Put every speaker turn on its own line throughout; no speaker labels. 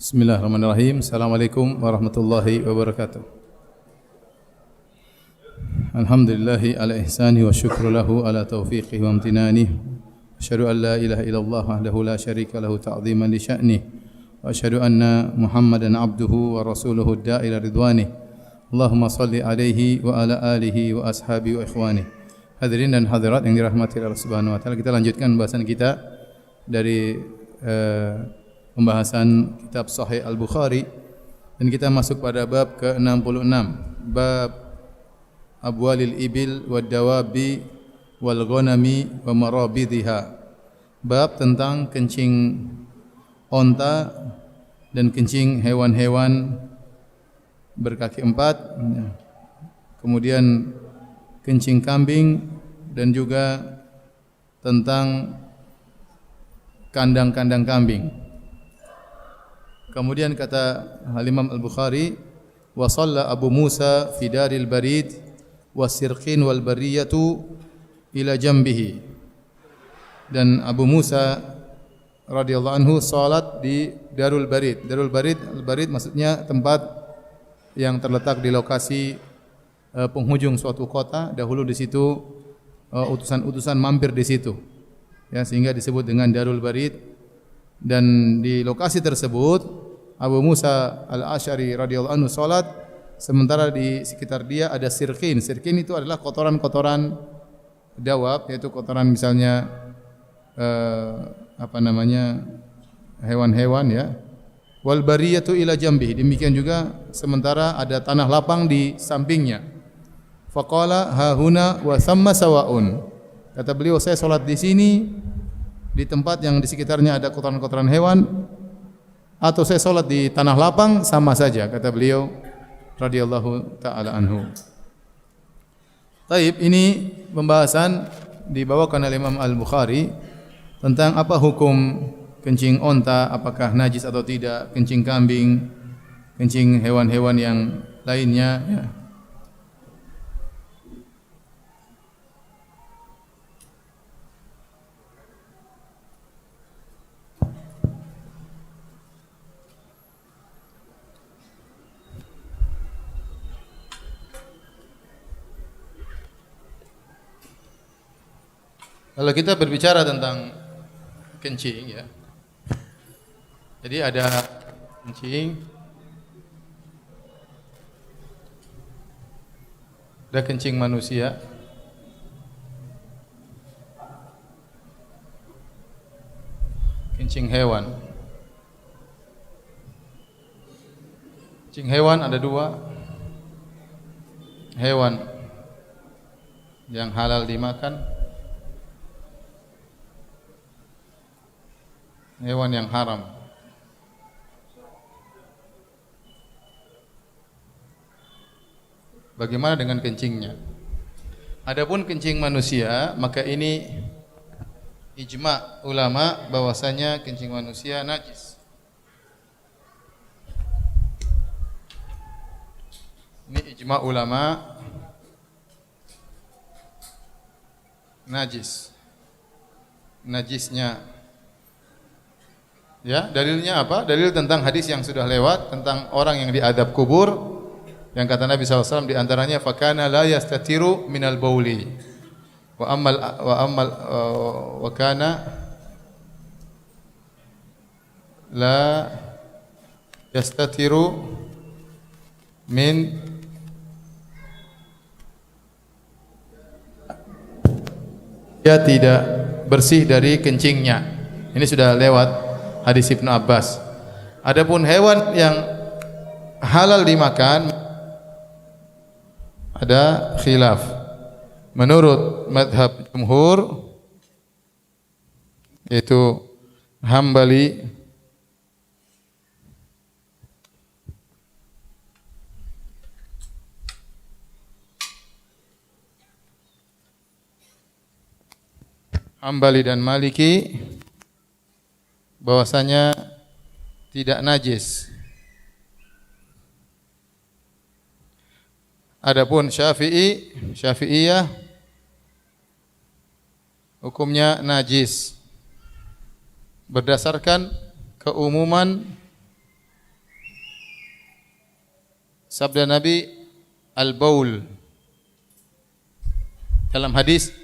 Bismillahirrahmanirrahim. Assalamualaikum warahmatullahi wabarakatuh. Alhamdulillahi ala ihsani wa syukru lahu ala taufiqihi wa amtinani. Asyhadu an la ilaha illallah wahdahu la syarika lahu ta'ziman li sya'ni. Wa asyhadu anna Muhammadan abduhu wa rasuluhu ad-da'i ila ridwani. Allahumma salli alaihi wa ala alihi wa ashabihi wa ikhwani. Hadirin dan hadirat yang dirahmati Allah Subhanahu wa taala, kita lanjutkan pembahasan kita dari pembahasan kitab Sahih Al-Bukhari dan kita masuk pada bab ke-66, bab abwalil ibil wad dawabi wal ghanami wa marabidha. Bab tentang kencing onta dan kencing hewan-hewan berkaki empat, kemudian kencing kambing dan juga tentang kandang-kandang kambing. Kemudian kata Imam Al-Bukhari, wa shalla Abu Musa fi daril barid wasirqin wal bariyatu ila jambihi. Dan Abu Musa radhiyallahu anhu salat di Darul Barid. Darul Barid, Al-Barid maksudnya tempat yang terletak di lokasi penghujung suatu kota. Dahulu di situ utusan-utusan mampir di situ. Ya, sehingga disebut dengan Darul Barid. Dan di lokasi tersebut Abu Musa Al-Asy'ari radhiyallahu anhu salat, sementara di sekitar dia ada sirqin. Sirqin itu adalah kotoran-kotoran dawab, yaitu kotoran misalnya hewan-hewan ya. Wal bariyatu ila jambihi. Demikian juga sementara ada tanah lapang di sampingnya. Faqala ha huna wa thamma sawaun. Kata beliau, saya salat di sini di tempat yang di sekitarnya ada kotoran-kotoran hewan, atau saya salat di tanah lapang, sama saja, kata beliau radhiyallahu taala anhu. Taib, ini pembahasan dibawakan oleh Imam Al-Bukhari tentang apa hukum kencing onta, apakah najis atau tidak, kencing kambing, kencing hewan-hewan yang lainnya ya. Kalau kita berbicara tentang kencing ya, jadi ada kencing, ada kencing manusia, kencing hewan. Kencing hewan ada dua, hewan yang halal dimakan, hewan yang haram. Bagaimana dengan kencingnya? Adapun kencing manusia, maka ini ijma' ulama bahwasanya kencing manusia najis. Ini ijma' ulama najis. Najisnya ya, dalilnya apa? Dalil tentang hadis yang sudah lewat tentang orang yang diadab kubur, yang kata Nabi SAW di antaranya fakana la yastatiru minal bauli wa kana la yastatiru min dia tidak bersih dari kencingnya. Ini sudah lewat hadis Ibnu Abbas. Adapun hewan yang halal dimakan ada khilaf. Menurut madhab jumhur, yaitu Hambali, dan Maliki, bahwasanya tidak najis. Adapun Syafi'iyah hukumnya najis berdasarkan keumuman Sabda Nabi, al-baul. Dalam hadis,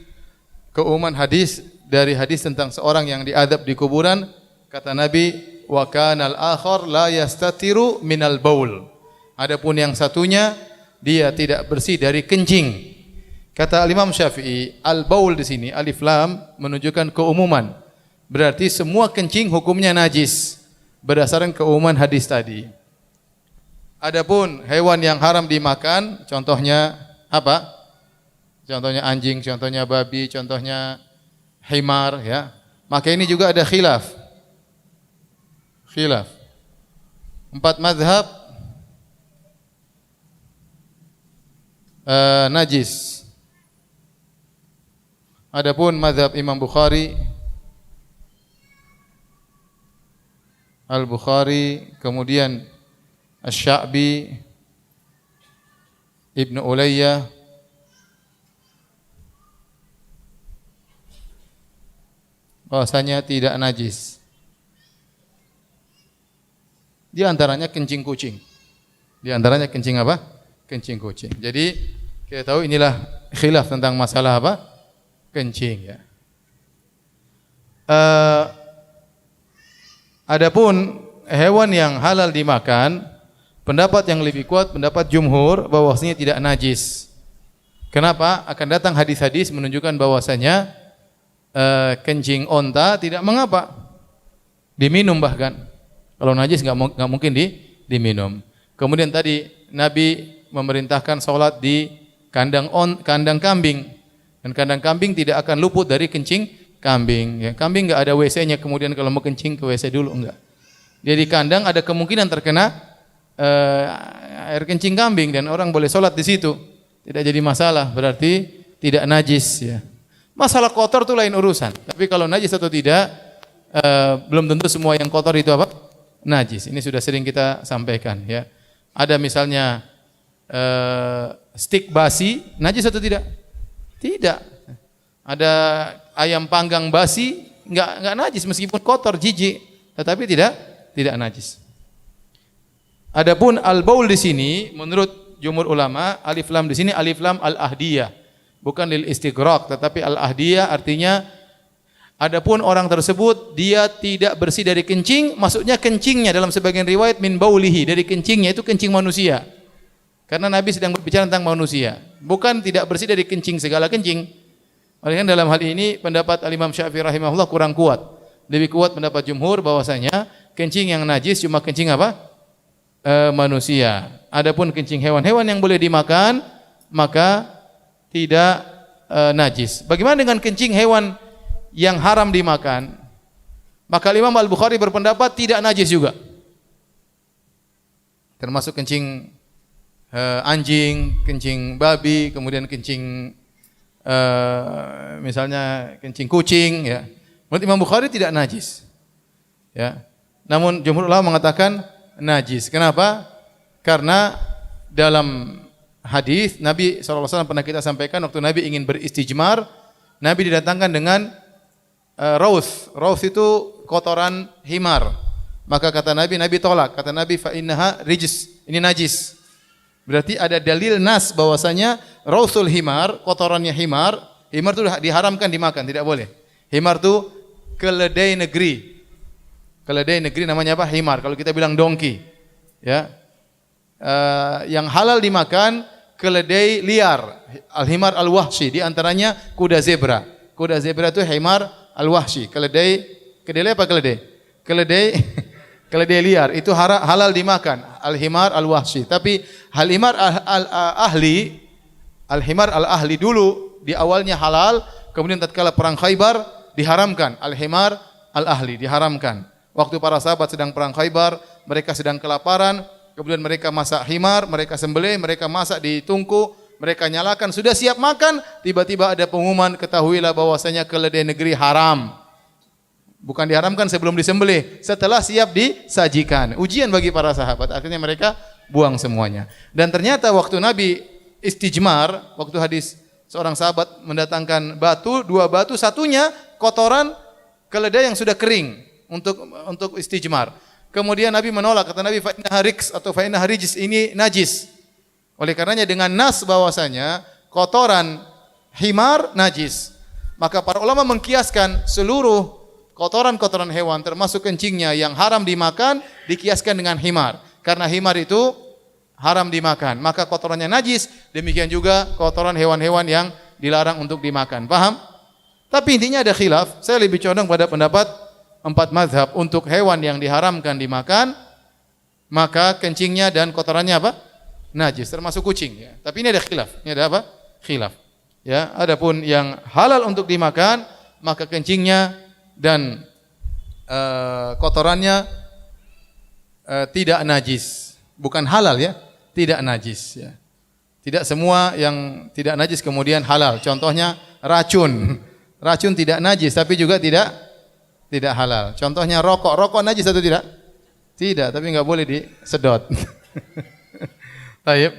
keumuman hadis dari hadis tentang seorang yang diadab di kuburan, kata Nabi, wa kanal akhar la yastatiru minal baul. Adapun yang satunya dia tidak bersih dari kencing. Kata Imam Syafi'i, al-baul di sini alif lam menunjukkan keumuman. Berarti semua kencing hukumnya najis berdasarkan keumuman hadis tadi. Adapun hewan yang haram dimakan, contohnya apa? Contohnya anjing, contohnya babi, contohnya himar, ya. Maka ini juga ada khilaf. Khilaf. 4 mazhab najis. Adapun mazhab Imam Bukhari, Al-Bukhari, kemudian Asy-Sya'bi, Ibnu Ulayyah, bahwasanya tidak najis. Di antaranya kencing kucing. Di antaranya kencing apa? Kencing kucing. Jadi kita tahu inilah khilaf tentang masalah apa? Kencing, ya. Adapun hewan yang halal dimakan, pendapat yang lebih kuat, pendapat jumhur, bahwasanya tidak najis. Kenapa? Akan datang hadis-hadis menunjukkan bahwasanya kencing onta tidak mengapa, diminum bahkan. Kalau najis nggak mungkin diminum. Kemudian tadi Nabi memerintahkan sholat di kandang kambing, dan kandang kambing tidak akan luput dari kencing kambing. Ya, kambing nggak ada WC-nya, kemudian kalau mau kencing ke WC dulu, enggak. Dia di kandang ada kemungkinan terkena air kencing kambing dan orang boleh sholat di situ, tidak jadi masalah, berarti tidak najis, ya. Masalah kotor itu lain urusan. Tapi kalau najis atau tidak, belum tentu semua yang kotor itu apa? Najis. Ini sudah sering kita sampaikan, ya. Ada misalnya stik basi, najis atau tidak? Tidak. Ada ayam panggang basi, enggak najis meskipun kotor, jijik, tetapi tidak najis. Adapun al-baul di sini menurut jumhur ulama, alif lam di sini alif lam al-ahdiyah. Bukan lil istighraq, tetapi al-ahdiyah artinya adapun orang tersebut dia tidak bersih dari kencing, maksudnya kencingnya dalam sebagian riwayat min baulihi, dari kencingnya itu kencing manusia. Karena Nabi sedang berbicara tentang manusia, bukan tidak bersih dari kencing segala kencing. Oleh karena dalam hal ini pendapat Al-Imam Syafi'i rahimahullah kurang kuat. Lebih kuat pendapat jumhur bahwasanya kencing yang najis cuma kencing apa? Manusia. Adapun kencing hewan-hewan yang boleh dimakan maka tidak najis. Bagaimana dengan kencing hewan yang haram dimakan? Maka Imam Al-Bukhari berpendapat tidak najis juga. Termasuk kencing anjing, kencing babi, kemudian kencing misalnya kencing kucing, ya. Menurut Imam Bukhari tidak najis. Ya. Namun jumhur ulama mengatakan najis. Kenapa? Karena dalam hadis Nabi SAW pernah kita sampaikan waktu Nabi ingin beristijmar, Nabi didatangkan dengan raus. Raus itu kotoran himar. Maka kata Nabi tolak. Kata Nabi fa innaha rijs. Ini najis. Berarti ada dalil nas bahwasanya rausul himar, kotorannya himar itu diharamkan dimakan, tidak boleh. Himar itu keledai negeri. Keledai negeri namanya apa? Himar. Kalau kita bilang dongki, ya. Yang halal dimakan keledai liar, al-himar al-wahshi, di antaranya kuda zebra. Kuda zebra itu himar al-wahshi, keledai apa keledai? Keledai liar itu halal dimakan, al-himar al-wahshi. Tapi al-himar al-ahli dulu di awalnya halal, kemudian tatkala perang Khaybar diharamkan, al-himar al-ahli diharamkan. Waktu para sahabat sedang perang Khaybar, mereka sedang kelaparan, kemudian mereka masak himar, mereka sembelih, mereka masak di tungku, mereka nyalakan, sudah siap makan, tiba-tiba ada pengumuman, ketahuilah bahwasanya keledai negeri haram. Bukan diharamkan sebelum disembelih, setelah siap disajikan. Ujian bagi para sahabat, akhirnya mereka buang semuanya. Dan ternyata waktu Nabi istijmar, waktu hadis seorang sahabat mendatangkan batu, 2 batu, satunya kotoran keledai yang sudah kering untuk istijmar. Kemudian Nabi menolak, kata Nabi fa innaha riks atau fa innaha rijs, ini najis. Oleh karenanya dengan nas bahwasanya kotoran himar najis, maka para ulama mengkiaskan seluruh kotoran-kotoran hewan termasuk kencingnya yang haram dimakan dikiaskan dengan himar. Karena himar itu haram dimakan, maka kotorannya najis, demikian juga kotoran hewan-hewan yang dilarang untuk dimakan. Paham? Tapi intinya ada khilaf. Saya lebih condong pada pendapat 4 mazhab. Untuk hewan yang diharamkan dimakan, maka kencingnya dan kotorannya apa? Najis, termasuk kucing. Ya. Tapi ini ada khilaf. Ini ada apa? Khilaf. Ya, adapun yang halal untuk dimakan, maka kencingnya dan kotorannya tidak najis. Bukan halal ya, tidak najis. Ya. Tidak semua yang tidak najis kemudian halal. Contohnya racun. Racun tidak najis tapi juga tidak halal. Contohnya rokok. Rokok najis atau tidak? Tidak, tapi enggak boleh disedot. Baik.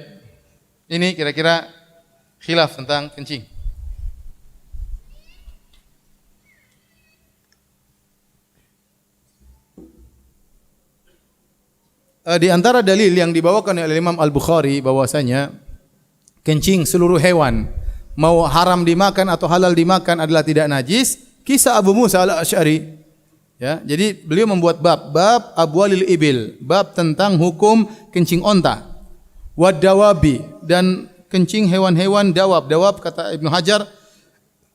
Ini kira-kira khilaf tentang kencing. Di antara dalil yang dibawakan oleh Imam Al-Bukhari bahwasanya kencing seluruh hewan mau haram dimakan atau halal dimakan adalah tidak najis, kisah Abu Musa Al-Asy'ari. Ya, jadi beliau membuat bab abwalil ibil, bab tentang hukum kencing onta. Wad dawabi, dan kencing hewan-hewan dawab. Dawab kata Ibnu Hajar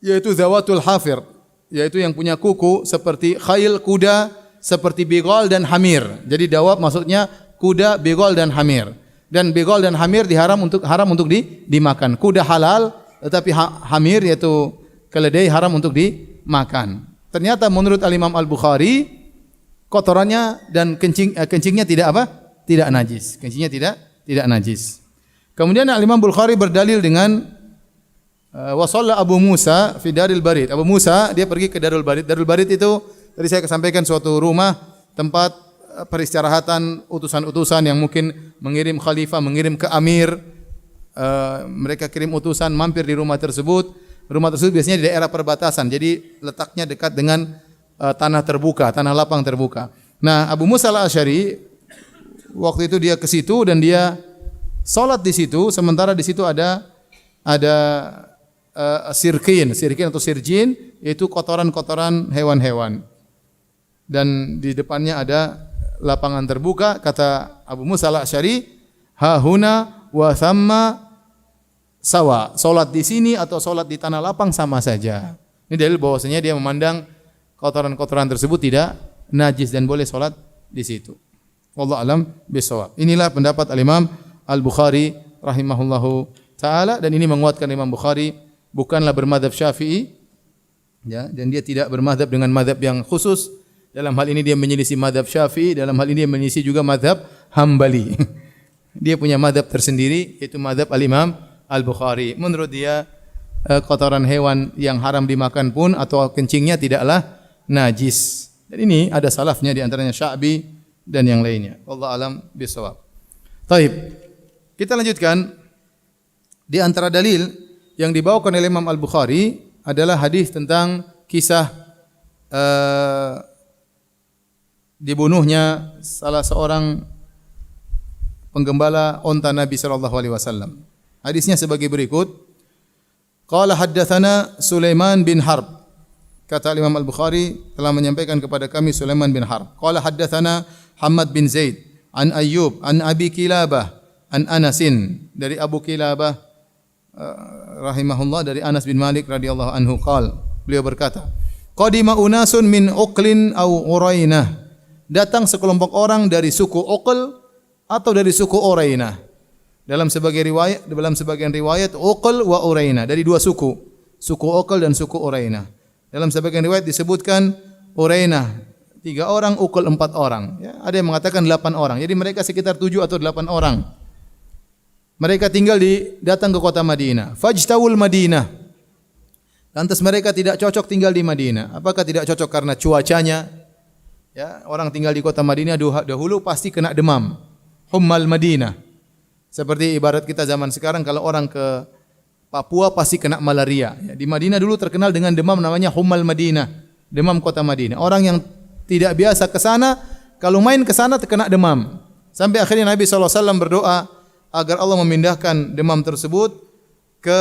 yaitu zawatul hafir, yaitu yang punya kuku seperti khail, kuda, seperti begol dan hamir. Jadi dawab maksudnya kuda, begol dan hamir. Dan begol dan hamir haram untuk dimakan. Kuda halal, tetapi hamir yaitu keledai haram untuk dimakan. Ternyata menurut Al-Imam Al-Bukhari kotorannya dan kencingnya tidak apa? Tidak najis. Kencingnya tidak najis. Kemudian Al-Imam Al-Bukhari berdalil dengan wa shalla Abu Musa fi Daril Barid. Abu Musa dia pergi ke Darul Barid. Darul Barid itu tadi saya sampaikan suatu rumah tempat peristirahatan utusan-utusan yang mungkin mengirim khalifah, mengirim ke amir. Mereka kirim utusan mampir di rumah tersebut. Rumah tersebut biasanya di daerah perbatasan, jadi letaknya dekat dengan tanah terbuka, tanah lapang terbuka. Nah, Abu Musa Al-Asy'ari waktu itu dia ke situ dan dia salat di situ, sementara di situ ada sirkin atau sirjin, yaitu kotoran-kotoran hewan-hewan. Dan di depannya ada lapangan terbuka, kata Abu Musa Al-Asy'ari, ha huna wa thamma sawa. Salat di sini atau salat di tanah lapang sama saja. Ini dalil bahwasanya dia memandang kotoran-kotoran tersebut tidak najis dan boleh salat di situ. Wallahu alam bisawab. Inilah pendapat Al-Imam Al-Bukhari rahimahullahu taala, dan ini menguatkan Imam Bukhari bukanlah bermadzhab Syafi'i, ya, dan dia tidak bermadzhab dengan madzhab yang khusus. Dalam hal ini dia menyelisih madzhab Syafi'i, dalam hal ini dia menyelisih juga madzhab Hambali. Dia punya madzhab tersendiri, yaitu madzhab Al-Imam Al-Bukhari. Menurut dia kotoran hewan yang haram dimakan pun atau kencingnya tidaklah najis. Dan ini ada salafnya di antaranya Sya'bi dan yang lainnya. Wallahu alam bisawab. Baik. Kita lanjutkan. Di antara dalil yang dibawakan oleh Imam Al-Bukhari adalah hadis tentang kisah dibunuhnya salah seorang penggembala onta Nabi sallallahu alaihi wasallam. Hadisnya sebagai berikut. Qala haddatsana Sulaiman bin Harb. Kata Imam Al-Bukhari telah menyampaikan kepada kami Sulaiman bin Harb. Qala haddatsana Hammad bin Zaid an Ayyub an Abi Kilabah an Anasin, dari Abu Kilabah rahimahullah, dari Anas bin Malik radhiyallahu anhu qala, beliau berkata, qadima unasun min Uqlin aw Urainah. Datang sekelompok orang dari suku Uql atau dari suku Urainah. Dalam sebagian riwayat Uql wa Urainah, dari dua suku Uql dan suku Urainah. Dalam sebagian riwayat disebutkan Urainah 3 orang, Uql 4 orang. Ya, ada yang mengatakan 8 orang. Jadi mereka sekitar 7 atau 8 orang. Mereka datang ke kota Madinah. Fajtawul Madinah. Lantas mereka tidak cocok tinggal di Madinah. Apakah tidak cocok karena cuacanya? Ya, orang tinggal di kota Madinah dahulu pasti kena demam. Hummal Madinah. Seperti ibarat kita zaman sekarang kalau orang ke Papua pasti kena malaria. Ya, di Madinah dulu terkenal dengan demam namanya Hummal Madinah, demam kota Madinah. Orang yang tidak biasa ke sana, kalau main ke sana terkena demam. Sampai akhirnya Nabi SAW berdoa, agar Allah memindahkan demam tersebut ke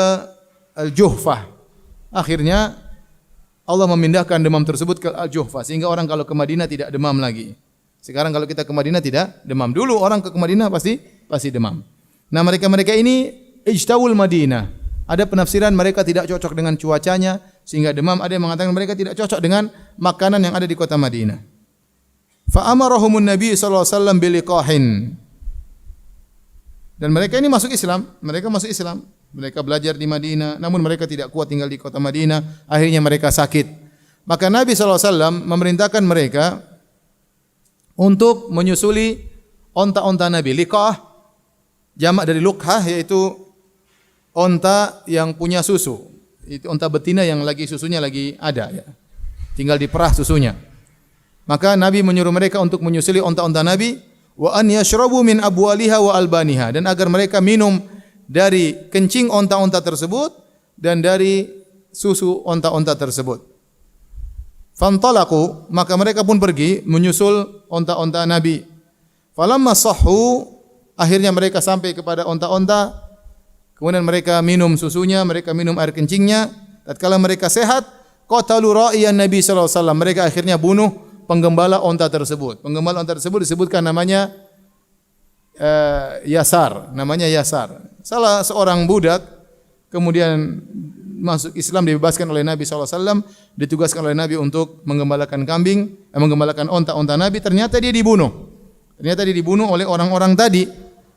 Al-Juhfah. Akhirnya Allah memindahkan demam tersebut ke Al-Juhfah sehingga orang kalau ke Madinah tidak demam lagi. Sekarang kalau kita ke Madinah tidak demam. Dulu orang ke Madinah pasti demam. Nah, mereka-mereka ini ijtawul Madinah. Ada penafsiran mereka tidak cocok dengan cuacanya sehingga demam. Ada yang mengatakan mereka tidak cocok dengan makanan yang ada di kota Madinah. Fa amarahumun Nabi sallallahu alaihi wasallam biliqahin. Dan mereka ini masuk Islam, Mereka belajar di Madinah, namun mereka tidak kuat tinggal di kota Madinah, akhirnya mereka sakit. Maka Nabi sallallahu alaihi wasallam memerintahkan mereka untuk menyusuli onta-onta Nabi. Liqah jamak dari luqhah, yaitu onta yang punya susu. Itu onta betina yang lagi susunya lagi ada ya. Tinggal diperah susunya. Maka Nabi menyuruh mereka untuk menyusuli onta-onta Nabi wa an yashrabu min abwaliha wa albaniha, dan agar mereka minum dari kencing onta-onta tersebut dan dari susu onta-onta tersebut. Fantalaqu, maka mereka pun pergi menyusul onta-onta Nabi. Falamma sahhu, akhirnya mereka sampai kepada onta-onta, kemudian mereka minum susunya, mereka minum air kencingnya. Tatkala mereka sehat, qatalu ra'iyan Nabi sallallahu alaihi wasallam, mereka akhirnya bunuh penggembala onta tersebut. Penggembala onta tersebut disebutkan namanya Yasar, salah seorang budak kemudian masuk Islam, dibebaskan oleh Nabi SAW, ditugaskan oleh Nabi untuk menggembalakan menggembalakan onta-onta Nabi. Ternyata dia dibunuh oleh orang-orang tadi.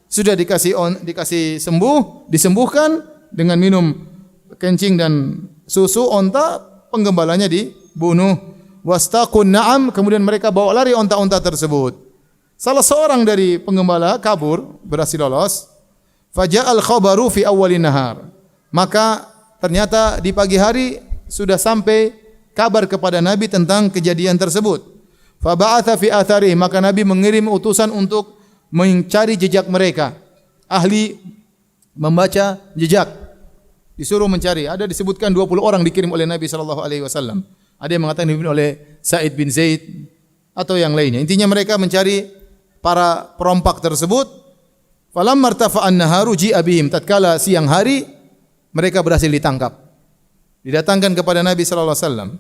Sudah dikasih disembuhkan dengan minum kencing dan susu onta, penggembalanya dibunuh. Wastaqun na'am, kemudian mereka bawa lari onta-onta tersebut. Salah seorang dari penggembala kabur, berhasil lolos. Faja'al khabaru fi awwalin nahar. Maka ternyata di pagi hari sudah sampai kabar kepada Nabi tentang kejadian tersebut. Fa ba'atha fi athari, maka Nabi mengirim utusan untuk mencari jejak mereka. Ahli membaca jejak disuruh mencari. Ada disebutkan 20 orang dikirim oleh Nabi sallallahu alaihi wasallam. Ada yang mengatakan dikirim oleh Sa'id bin Zaid atau yang lainnya. Intinya mereka mencari para perompak tersebut. Falamma irtafa'an naharu ji'a bihim, tatkala siang hari mereka berhasil ditangkap. Didatangkan kepada Nabi sallallahu alaihi wasallam.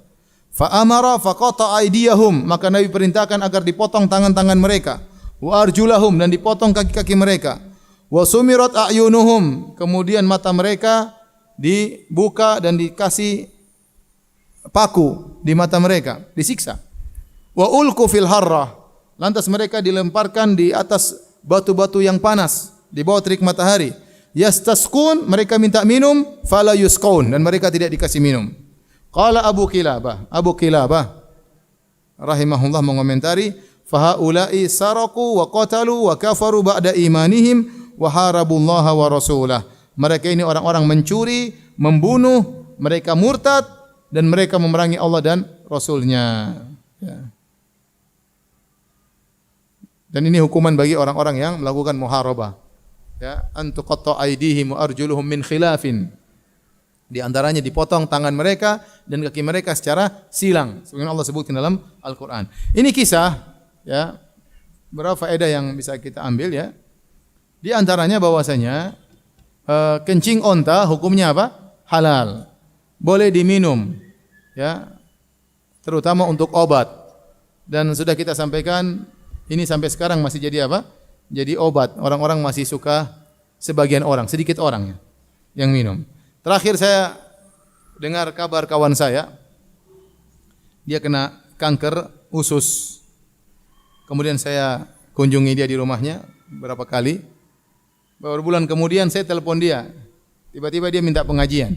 Fa amara faqata aydiyahum, maka Nabi perintahkan agar dipotong tangan-tangan mereka. Wa arjulahum, dan dipotong kaki-kaki mereka. Wa sumirat a'yunuhum, kemudian mata mereka dibuka dan dikasih paku di mata mereka, disiksa. Wa ulqu fil harrah, lantas mereka dilemparkan di atas batu-batu yang panas di bawah terik matahari. Yastasqun, mereka minta minum, fala yusqaun, dan mereka tidak dikasih minum. Qala Abu Kilabah rahimahullah mengomentari, fa haula'i saraku wa qatalu wa kafaru ba'da imanihim wa harabullaha wa rasulah. Mereka ini orang-orang mencuri, membunuh, mereka murtad dan mereka memerangi Allah dan Rasulnya. Ya. Dan ini hukuman bagi orang-orang yang melakukan muharabah. Ya, an tuqatta aydihim wa arjuluhum min khilafin. Di antaranya dipotong tangan mereka dan kaki mereka secara silang. Sebagaimana Allah sebutkan dalam Al-Qur'an. Ini kisah, ya. Berapa faedah yang bisa kita ambil, ya? Di antaranya bahwasanya kencing onta hukumnya apa? Halal. Boleh diminum, ya. Terutama untuk obat. Dan sudah kita sampaikan, ini sampai sekarang masih jadi apa? Jadi obat. Orang-orang masih suka, sebagian orang, sedikit orang ya, yang minum. Terakhir saya dengar kabar kawan saya, dia kena kanker usus. Kemudian saya kunjungi dia di rumahnya beberapa kali. Beberapa bulan kemudian saya telepon dia. Tiba-tiba dia minta pengajian.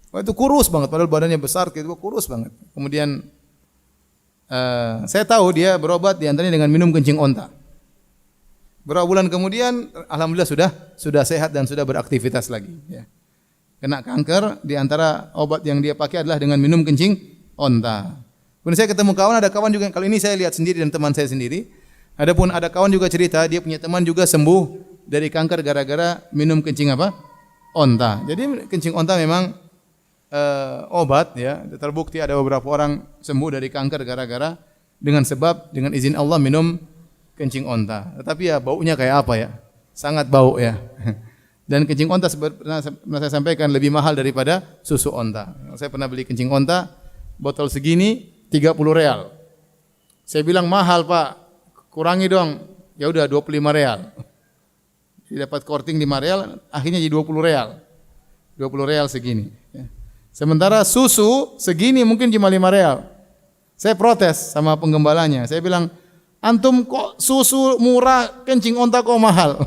Wah, itu kurus banget, padahal badannya besar, gitu, kurus banget. Kemudian saya tahu dia berobat di antaranya dengan minum kencing onta. Beberapa bulan kemudian, alhamdulillah sudah sehat dan sudah beraktivitas lagi. Ya. Kena kanker, di antara obat yang dia pakai adalah dengan minum kencing onta. Kemudian saya ketemu kawan, ada kawan juga, kali ini saya lihat sendiri dan teman saya sendiri. Adapun ada kawan juga cerita, dia punya teman juga sembuh dari kanker gara-gara minum kencing apa? Onta. Jadi kencing onta memang obat, ya. Terbukti ada beberapa orang sembuh dari kanker gara-gara dengan izin Allah minum kencing onta. Tetapi ya baunya kayak apa ya? sangat bau ya. Dan kencing onta pernah saya sampaikan lebih mahal daripada susu onta. Saya pernah beli kencing onta botol segini 30 real. Saya bilang mahal Pak, kurangi dong. Ya udah 25 real. Dapat korting 5 real, akhirnya jadi 20 real. 20 real segini. Sementara susu segini mungkin cuma 5 real. Saya protes sama penggembalanya. Saya bilang, antum kok susu murah, kencing onta kok mahal?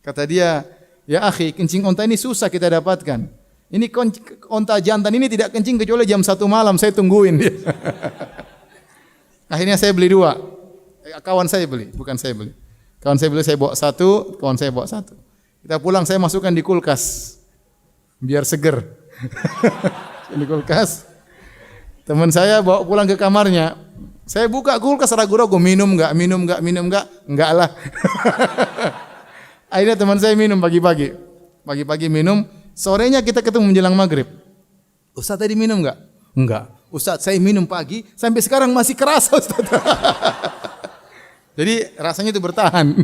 Kata dia, ya akhi, kencing onta ini susah kita dapatkan. Ini onta jantan ini tidak kencing kecuali jam 1 malam, saya tungguin dia. Akhirnya saya beli 2. Kawan saya beli, bukan saya beli. Kawan saya beli, saya bawa 1, kawan saya bawa 1. Kita pulang, saya masukkan di kulkas. Biar seger. Di kulkas. Teman saya bawa pulang ke kamarnya. Saya buka kulkas ragu-ragu, minum enggak? Enggak lah. Akhirnya teman saya minum pagi-pagi. Pagi-pagi minum, sorenya kita ketemu menjelang maghrib. Ustaz tadi minum enggak? Enggak. Ustaz saya minum pagi, sampai sekarang masih kerasa Ustaz. Jadi rasanya itu bertahan.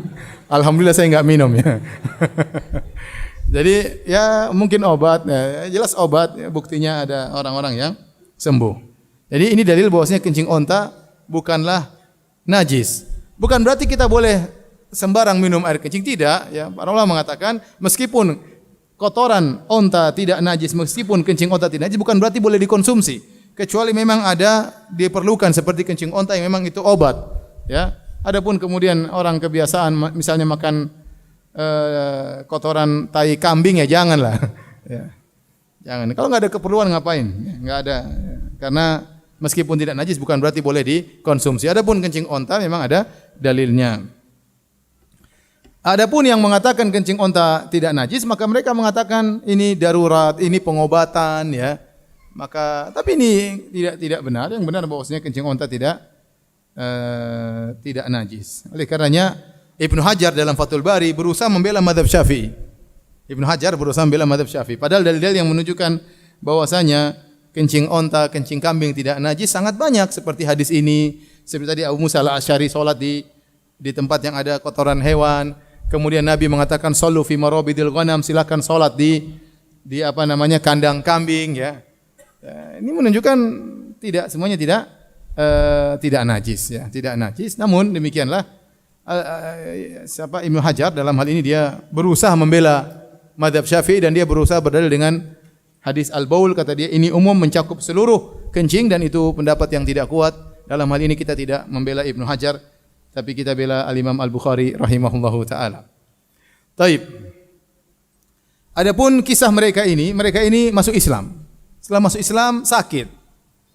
Alhamdulillah saya enggak minum ya. Jadi ya mungkin obat, ya, jelas obat, ya, buktinya ada orang-orang yang sembuh. Jadi ini dalil bahwasanya kencing onta bukanlah najis. Bukan berarti kita boleh sembarang minum air kencing, tidak ya. Para ulama mengatakan meskipun kotoran onta tidak najis, meskipun kencing onta tidak najis, bukan berarti boleh dikonsumsi, kecuali memang ada diperlukan seperti kencing onta yang memang itu obat ya. Adapun kemudian orang kebiasaan misalnya makan kotoran tai kambing ya janganlah ya. Jangan. Kalau nggak ada keperluan ngapain? Nggak ada. Karena meskipun tidak najis bukan berarti boleh dikonsumsi. Adapun kencing onta memang ada dalilnya. Adapun yang mengatakan kencing onta tidak najis, maka mereka mengatakan ini darurat, ini pengobatan ya. Maka tapi ini tidak benar. Yang benar bahwasanya kencing onta tidak najis. Oleh karenanya Ibnu Hajar dalam Fathul Bari berusaha membela mazhab Syafi'i. Ibnu Hajar berusaha membela mazhab Syafi'i. Padahal dalil-dalil yang menunjukkan bahwasanya kencing onta, kencing kambing tidak najis sangat banyak, seperti hadis ini, seperti tadi Abu Musa al-Asy'ari salat di tempat yang ada kotoran hewan. Kemudian Nabi mengatakan sallu fi marabidil ghanam, silakan salat di kandang kambing ya. Ini menunjukkan semuanya tidak najis ya, tidak najis. Namun demikianlah Ibnu Hajar dalam hal ini dia berusaha membela mazhab Syafi'i dan dia berusaha berdalil dengan hadis al-baul, kata dia ini umum mencakup seluruh kencing dan itu pendapat yang tidak kuat. Dalam hal ini kita tidak membela Ibnu Hajar, tapi kita bela al-Imam Al-Bukhari rahimahullahu taala. Taib. Adapun kisah mereka ini masuk Islam. Setelah masuk Islam sakit.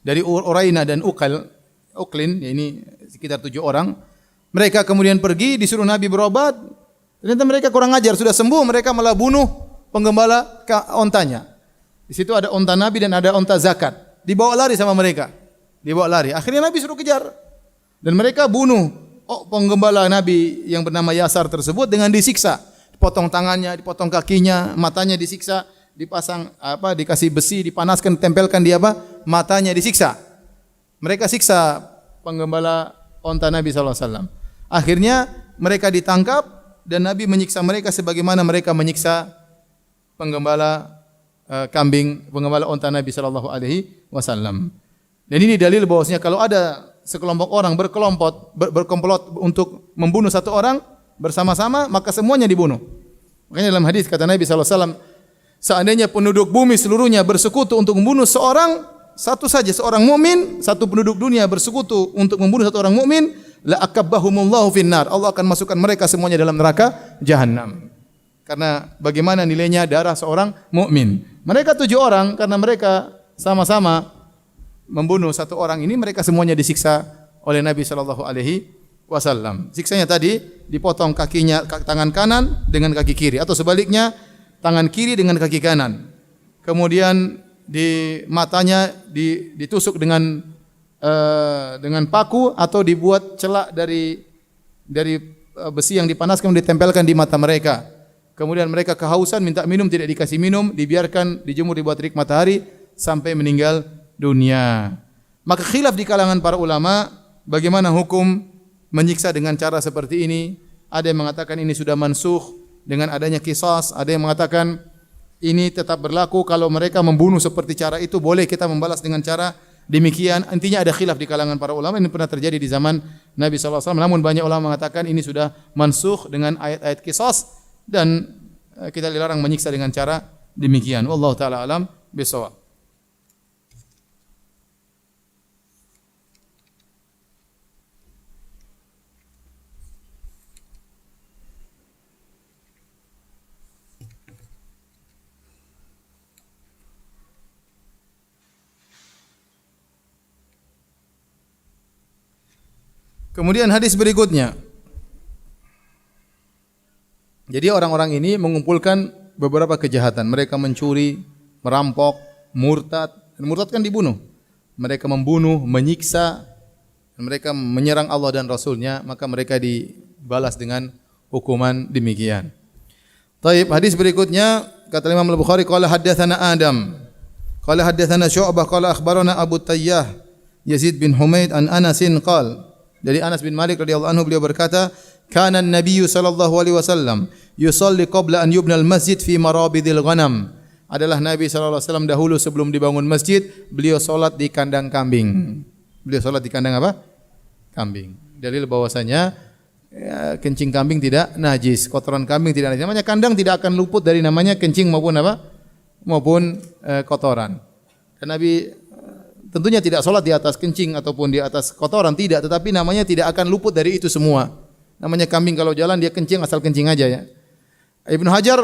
Dari Uraina dan Uqlin, ya ini sekitar 7 orang. Mereka kemudian pergi disuruh Nabi berobat. Ternyata mereka kurang ajar, sudah sembuh mereka malah bunuh penggembala ontanya. Di situ ada onta Nabi dan ada onta zakat. Dibawa lari sama mereka. Dibawa lari. Akhirnya Nabi suruh kejar. Dan mereka bunuh penggembala Nabi yang bernama Yasar tersebut dengan disiksa. Dipotong tangannya, dipotong kakinya, matanya disiksa, dikasih besi, dipanaskan, ditempelkan di matanya, disiksa. Mereka siksa penggembala onta Nabi SAW. Akhirnya mereka ditangkap dan Nabi menyiksa mereka sebagaimana mereka menyiksa penggembala kambing, penggembala onta Nabi SAW. Dan ini dalil bahwasanya kalau ada sekelompok orang berkomplot untuk membunuh satu orang bersama-sama, maka semuanya dibunuh. Makanya dalam hadis kata Nabi SAW, seandainya penduduk bumi seluruhnya bersekutu untuk membunuh seorang mukmin, satu penduduk dunia bersekutu untuk membunuh satu orang mukmin, la akabbahumullahu finnar. Allah akan masukkan mereka semuanya dalam neraka jahanam. Karena bagaimana nilainya darah seorang mukmin. Mereka 7 orang karena mereka sama-sama membunuh satu orang ini, mereka semuanya disiksa oleh Nabi sallallahu alaihi wasallam. Siksanya tadi dipotong kakinya, tangan kanan dengan kaki kiri atau sebaliknya tangan kiri dengan kaki kanan. Kemudian di matanya ditusuk dengan paku atau dibuat celak dari besi yang dipanaskan ditempelkan di mata mereka. Kemudian mereka kehausan minta minum, tidak dikasih minum, dibiarkan dijemur di bawah terik matahari sampai meninggal dunia. Maka khilaf di kalangan para ulama bagaimana hukum menyiksa dengan cara seperti ini. Ada yang mengatakan ini sudah mansukh dengan adanya qisas, ada yang mengatakan ini tetap berlaku kalau mereka membunuh seperti cara itu, boleh kita membalas dengan cara demikian. Intinya ada khilaf di kalangan para ulama, ini pernah terjadi di zaman Nabi SAW. Namun banyak ulama mengatakan ini sudah mansukh dengan ayat-ayat qisas dan kita dilarang menyiksa dengan cara demikian. Wallahu taala alam bisawab. Kemudian hadis berikutnya. Jadi orang-orang ini mengumpulkan beberapa kejahatan. Mereka mencuri, merampok, murtad. Murtad kan dibunuh. Mereka membunuh, menyiksa, mereka menyerang Allah dan Rasulnya, maka mereka dibalas dengan hukuman demikian. Taib, hadis berikutnya kata Imam Al-Bukhari qala haddatsana Adam qala haddatsana Syu'bah qala akhbarana Abu Tayyah Yazid bin Humaid an Anasin qala. Dari Anas bin Malik radhiyallahu anhu beliau berkata, "Kana an-nabiy sallallahu alaihi wasallam yusalli qabla an yubna al-masjid fi marabidil ghanam." Adalah Nabi sallallahu alaihi wasallam dahulu sebelum dibangun masjid, beliau salat di kandang kambing. Beliau salat di kandang apa? Kambing. Dalil bahwasanya kencing kambing tidak najis, kotoran kambing tidak najis. Namanya kandang tidak akan luput dari namanya kencing maupun apa? Maupun kotoran. Dan Nabi tentunya tidak sholat di atas kencing ataupun di atas kotoran, tidak. Tetapi namanya tidak akan luput dari itu semua. Namanya kambing kalau jalan dia kencing asal kencing aja ya. Ibnu Hajar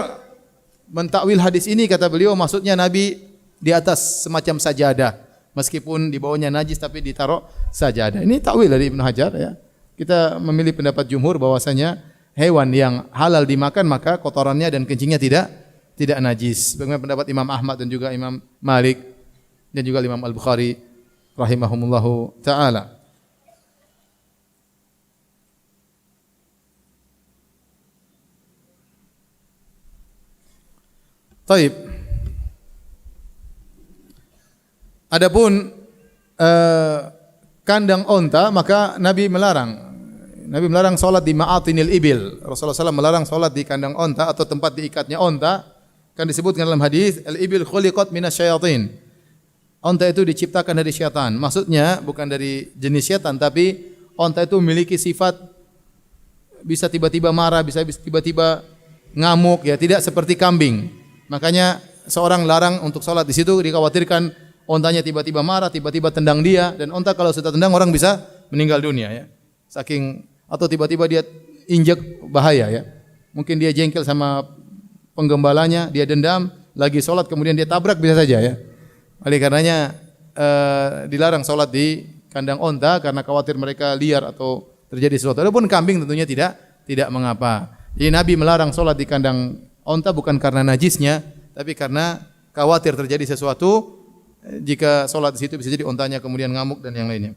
mentakwil hadis ini, kata beliau maksudnya Nabi di atas semacam sajadah. Meskipun di bawahnya najis tapi ditaruh sajadah. Ini takwil dari Ibnu Hajar ya. Kita memilih pendapat jumhur bahwasanya hewan yang halal dimakan maka kotorannya dan kencingnya tidak najis. Bagaimana pendapat Imam Ahmad dan juga Imam Malik dan juga Imam Al-Bukhari rahimahumullahu taala. Taib. Adapun kandang onta maka Nabi melarang. Nabi melarang salat di ma'atinil ibil. Rasulullah SAW melarang salat di kandang onta atau tempat diikatnya onta. Kan disebutkan dalam hadis al-ibil khuliqat minasyayatin. Onta itu diciptakan dari syaitan. Maksudnya bukan dari jenis syaitan, tapi onta itu memiliki sifat bisa tiba-tiba marah, bisa tiba-tiba ngamuk, ya tidak seperti kambing. Makanya seorang larang untuk sholat di situ, dikhawatirkan ontanya tiba-tiba marah, tiba-tiba tendang dia, dan onta kalau sudah tendang orang bisa meninggal dunia ya. Saking atau tiba-tiba dia injek bahaya ya. Mungkin dia jengkel sama penggembalanya, dia dendam, lagi sholat kemudian dia tabrak bisa saja ya. Oleh karenanya dilarang sholat di kandang onta karena khawatir mereka liar atau terjadi sesuatu. Adapun kambing tentunya tidak mengapa. Jadi Nabi melarang sholat di kandang onta bukan karena najisnya, tapi karena khawatir terjadi sesuatu. Jika sholat di situ bisa jadi ontanya kemudian ngamuk dan yang lainnya.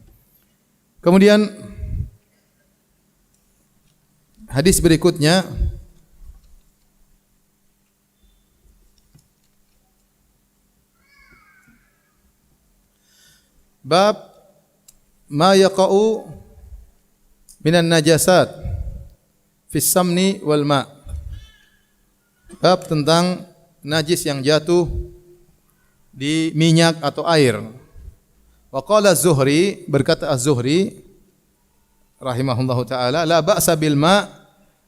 Kemudian hadis berikutnya bab ma yaqa'u minan najasat fis samni wal ma. Bab tentang najis yang jatuh di minyak atau air. Wa qala Az-Zuhri, berkata Az-Zuhri rahimahullahu taala, la ba'sa bil ma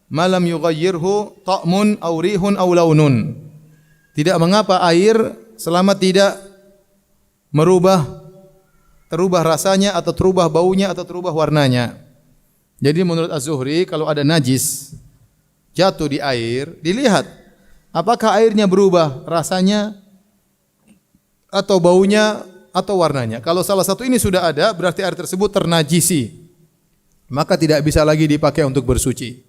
ma lam yughayyirhu ta'mun aw rihun aw launun. Tidak mengapa air selama tidak terubah rasanya atau terubah baunya atau terubah warnanya. Jadi menurut Az-Zuhri kalau ada najis jatuh di air, dilihat apakah airnya berubah rasanya atau baunya atau warnanya. Kalau salah satu ini sudah ada, berarti air tersebut ternajisi. Maka tidak bisa lagi dipakai untuk bersuci.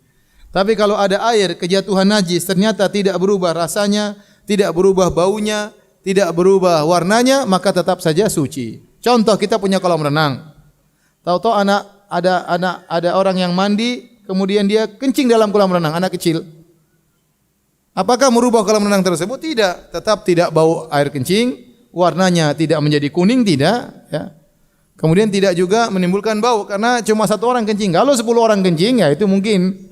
Tapi kalau ada air kejatuhan najis ternyata tidak berubah rasanya, tidak berubah baunya, tidak berubah warnanya, maka tetap saja suci. Contoh, kita punya kolam renang. Tahu-tahu ada orang yang mandi, kemudian dia kencing dalam kolam renang, anak kecil. Apakah merubah kolam renang tersebut? Tidak, tetap tidak bau air kencing, warnanya tidak menjadi kuning, tidak. Ya. Kemudian tidak juga menimbulkan bau, karena cuma satu orang kencing. Kalau 10 orang kencing, ya itu mungkin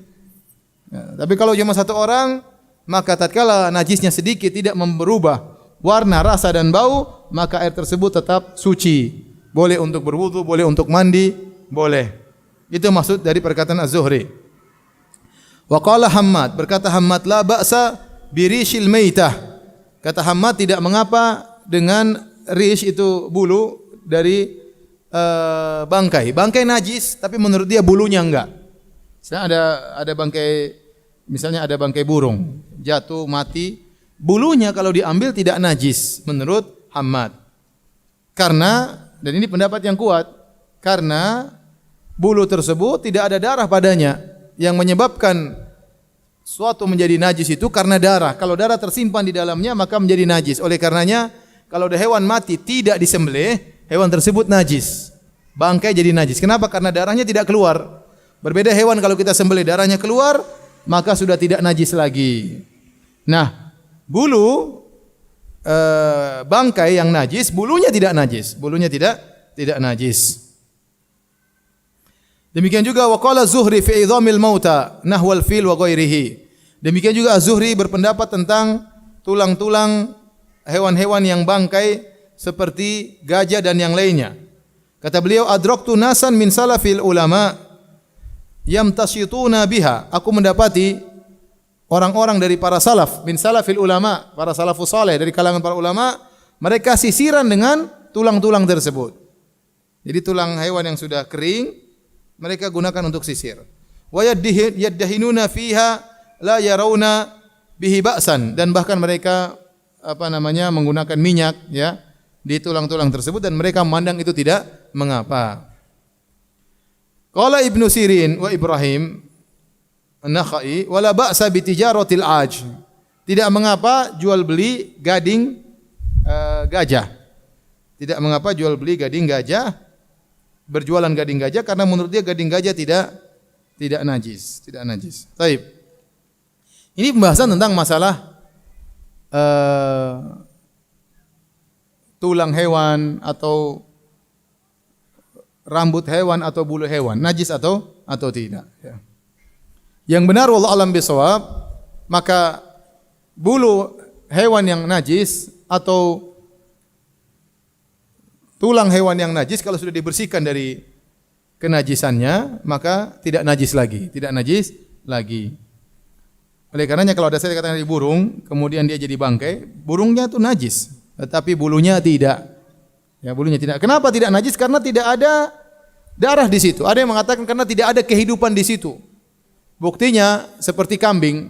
Ya, tapi kalau cuma satu orang, maka tatkala najisnya sedikit tidak berubah warna, rasa dan bau, maka air tersebut tetap suci. Boleh untuk berwudu, boleh untuk mandi, boleh. Itu maksud dari perkataan Az-Zuhri. Wa qala Hammad, berkata Hammad, la ba'sa birishil maitah. Kata Hammad, tidak mengapa dengan rish itu bulu dari bangkai. Bangkai najis, tapi menurut dia bulunya enggak. Misalnya ada bangkai burung jatuh mati, bulunya kalau diambil tidak najis menurut Hammad. Karena, dan ini pendapat yang kuat, karena bulu tersebut tidak ada darah padanya. Yang menyebabkan suatu menjadi najis itu karena darah. Kalau darah tersimpan di dalamnya maka menjadi najis. Oleh karenanya kalau ada hewan mati tidak disembelih, hewan tersebut najis. Bangkai jadi najis. Kenapa? Karena darahnya tidak keluar. Berbeda hewan kalau kita sembelih darahnya keluar, maka sudah tidak najis lagi. Nah, bulu bangkai yang najis, bulunya tidak najis. Bulunya tidak najis. Demikian juga waqala Zuhri fi idhamil mauta nahwal fil wa ghairihi. Demikian juga Az-Zuhri berpendapat tentang tulang-tulang hewan-hewan yang bangkai seperti gajah dan yang lainnya. Kata beliau, adraktu nasan min salafil ulama yamtasyituna biha. Aku mendapati orang-orang dari para salaf, min salafil ulama, para salafus saleh dari kalangan para ulama, mereka sisiran dengan tulang-tulang tersebut. Jadi tulang hewan yang sudah kering mereka gunakan untuk sisir. Wa yaddahinuna fiha la yarawna bihi ba'san, dan bahkan mereka menggunakan minyak ya di tulang-tulang tersebut dan mereka memandang itu tidak mengapa. Qala Ibnu Sirin wa Ibrahim An-Nakhai wala ba'sa bi tijaratil aj. Tidak mengapa jual beli gading gajah. Tidak mengapa jual beli gading gajah, berjualan gading gajah karena menurut dia gading gajah tidak najis, tidak najis. Baik. Ini pembahasan tentang masalah tulang hewan atau rambut hewan atau bulu hewan najis atau tidak ya. Yang benar wallahu alam bisawab, maka bulu hewan yang najis atau tulang hewan yang najis kalau sudah dibersihkan dari kenajisannya maka tidak najis lagi. Oleh karenanya kalau ada saya katakan dari burung kemudian dia jadi bangkai, burungnya itu najis tetapi bulunya tidak. Ya, bulunya tidak. Kenapa tidak najis? Karena tidak ada darah di situ. Ada yang mengatakan karena tidak ada kehidupan di situ. Buktinya seperti kambing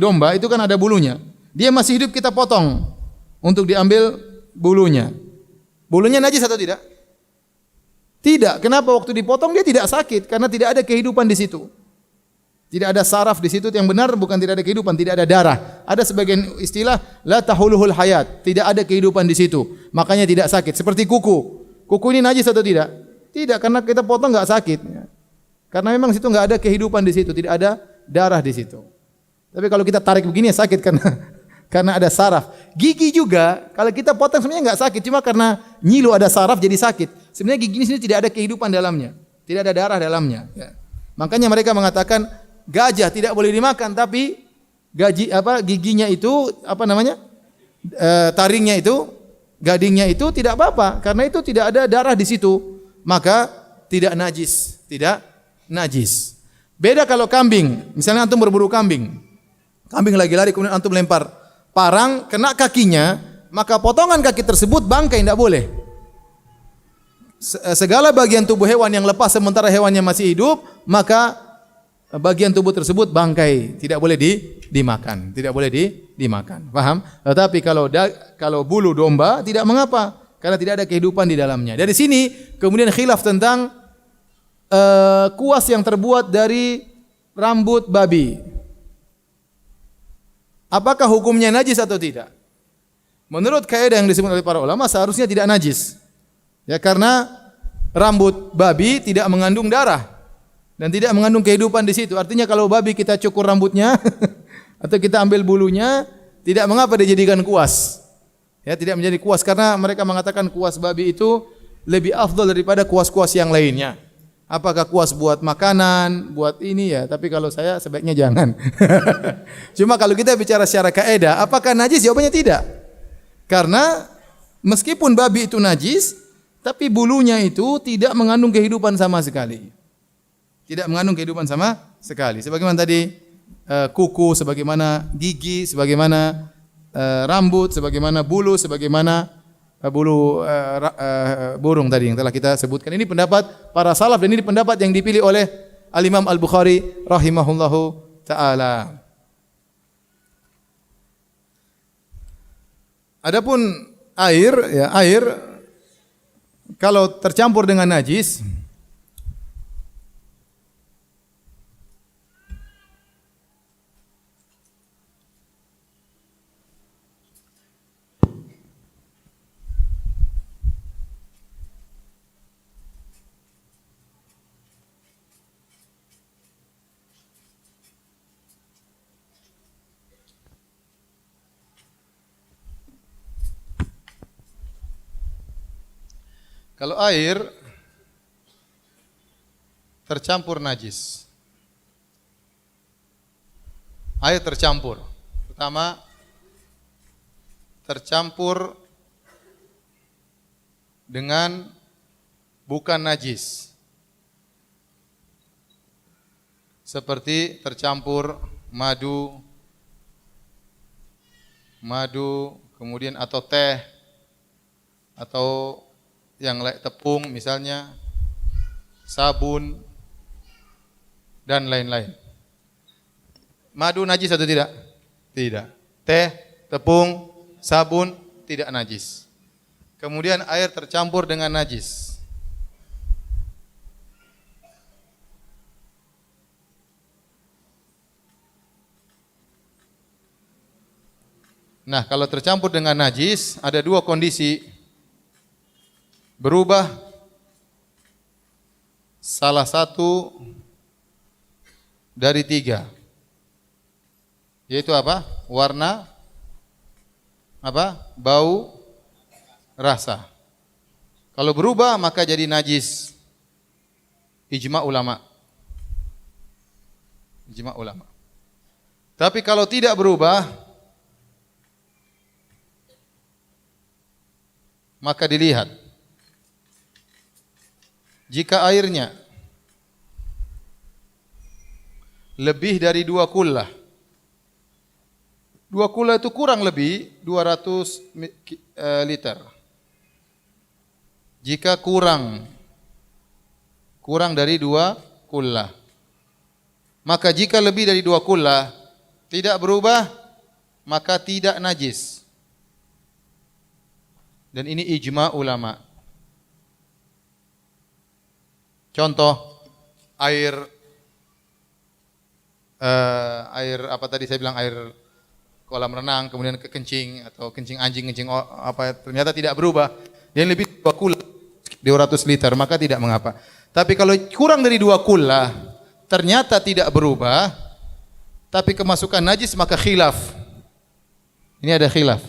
domba itu kan ada bulunya. Dia masih hidup kita potong untuk diambil bulunya. Bulunya najis atau tidak? Tidak. Kenapa waktu dipotong dia tidak sakit? Karena tidak ada kehidupan di situ. Tidak ada saraf di situ. Yang benar bukan tidak ada kehidupan, tidak ada darah. Ada sebagian istilah la tahuluhul hayat, tidak ada kehidupan di situ. Makanya tidak sakit. Seperti kuku. Kuku ini najis atau tidak? Tidak, karena kita potong enggak sakit. Karena memang situ enggak ada kehidupan di situ, tidak ada darah di situ. Tapi kalau kita tarik begini ya sakit karena ada saraf. Gigi juga kalau kita potong sebenarnya enggak sakit, cuma karena nyilu ada saraf jadi sakit. Sebenarnya gigi ini sini tidak ada kehidupan dalamnya, tidak ada darah dalamnya. Ya. Makanya mereka mengatakan gajah tidak boleh dimakan, tapi giginya itu taringnya itu, gadingnya itu tidak apa-apa, karena itu tidak ada darah di situ, maka tidak najis. Beda kalau kambing, misalnya antum berburu kambing lagi lari kemudian antum lempar parang kena kakinya, maka potongan kaki tersebut bangkai, tidak boleh. Segala bagian tubuh hewan yang lepas sementara hewannya masih hidup, maka bagian tubuh tersebut bangkai, tidak boleh dimakan, tidak boleh dimakan. Paham? Tetapi kalau bulu domba tidak mengapa, karena tidak ada kehidupan di dalamnya. Dari sini kemudian khilaf tentang kuas yang terbuat dari rambut babi. Apakah hukumnya najis atau tidak? Menurut kaidah yang disebut oleh para ulama seharusnya tidak najis. Ya, karena rambut babi tidak mengandung darah dan tidak mengandung kehidupan di situ. Artinya kalau babi kita cukur rambutnya atau kita ambil bulunya, tidak mengapa dijadikan kuas. Ya, tidak menjadi kuas karena mereka mengatakan kuas babi itu lebih afdal daripada kuas-kuas yang lainnya. Apakah kuas buat makanan, buat ini ya, tapi kalau saya sebaiknya jangan. Cuma kalau kita bicara secara kaidah, apakah najis? Jawabannya tidak. Karena meskipun babi itu najis, tapi bulunya itu tidak mengandung kehidupan sama sekali. Tidak mengandung kehidupan sama sekali. Sebagaimana tadi kuku, sebagaimana gigi, sebagaimana rambut, sebagaimana bulu, sebagaimana bulu burung tadi yang telah kita sebutkan. Ini pendapat para salaf dan ini pendapat yang dipilih oleh Al-Imam Al-Bukhari rahimahullahu taala. Adapun air, ya air kalau tercampur dengan najis kalau air tercampur najis. Air tercampur. Pertama, tercampur dengan bukan najis. Seperti tercampur madu, kemudian atau teh, atau yang lain tepung misalnya, sabun dan lain-lain. Madu najis atau tidak? Tidak. Teh, tepung, sabun tidak najis. Kemudian air tercampur dengan najis. Nah, kalau tercampur dengan najis ada dua kondisi. Berubah salah satu dari tiga, yaitu apa? Warna, apa? Bau, rasa. Kalau berubah maka jadi najis. Ijma ulama. Ijma ulama. Tapi kalau tidak berubah maka dilihat. Jika airnya lebih dari 2 kullah. 2 kullah itu kurang lebih 200 liter. Jika kurang dari 2 kullah. Maka jika lebih dari 2 kullah tidak berubah, maka tidak najis. Dan ini ijma ulama. Contoh air apa tadi saya bilang, air kolam renang kemudian kekencing atau kencing anjing, kencing apa, ternyata tidak berubah. Dia lebih 2 kullah 200 liter maka tidak mengapa. Tapi kalau kurang dari 2 kullah ternyata tidak berubah tapi kemasukan najis maka khilaf. Ini ada khilaf.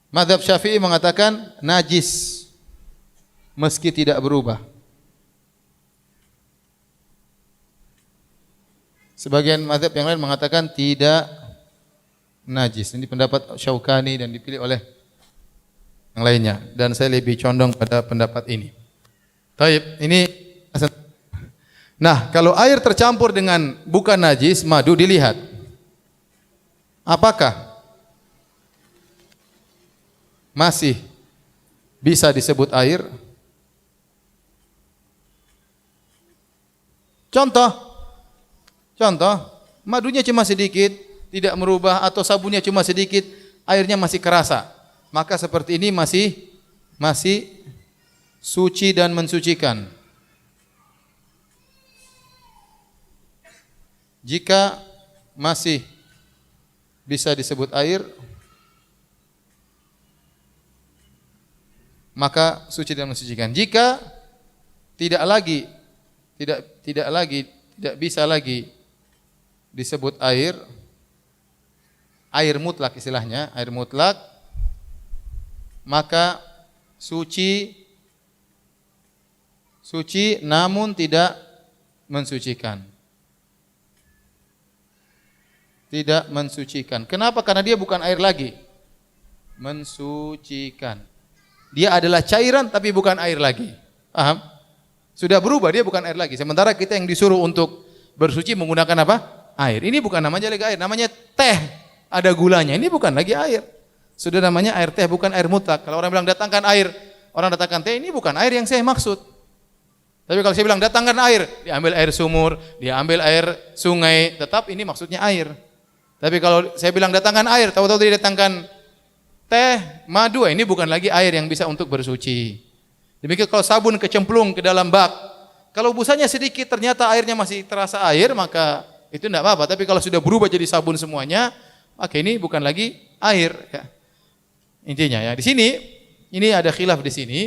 Mazhab Syafi'i mengatakan najis meski tidak berubah. Sebagian mazhab yang lain mengatakan tidak najis. Ini pendapat Syaukani dan dipilih oleh yang lainnya. Dan saya lebih condong pada pendapat ini. Taib, ini. Nah, kalau air tercampur dengan bukan najis, madu, dilihat. Apakah masih bisa disebut air? Contoh, madunya cuma sedikit, tidak merubah, atau sabunnya cuma sedikit, airnya masih kerasa. Maka seperti ini masih suci dan mensucikan. Jika masih bisa disebut air, maka suci dan mensucikan. Jika tidak bisa lagi disebut air mutlak istilahnya, air mutlak, maka suci suci namun tidak mensucikan. Tidak mensucikan. Kenapa? Karena dia bukan air lagi. Mensucikan. Dia adalah cairan tapi bukan air lagi. Paham? Sudah berubah, dia bukan air lagi. Sementara kita yang disuruh untuk bersuci menggunakan apa? Air. Ini bukan namanya lagi air, namanya teh. Ada gulanya. Ini bukan lagi air. Sudah namanya air teh, bukan air mutlak. Kalau orang bilang datangkan air, orang datangkan teh, ini bukan air yang saya maksud. Tapi kalau saya bilang datangkan air, diambil air sumur, diambil air sungai, tetap ini maksudnya air. Tapi kalau saya bilang datangkan air, tahu-tahu dia datangkan teh, madu, ini bukan lagi air yang bisa untuk bersuci. Demikian kalau sabun kecemplung ke dalam bak, kalau busanya sedikit ternyata airnya masih terasa air, maka itu tidak apa-apa. Tapi kalau sudah berubah jadi sabun semuanya, maka ini bukan lagi air. Ya. Intinya ya di sini, ini ada khilaf di sini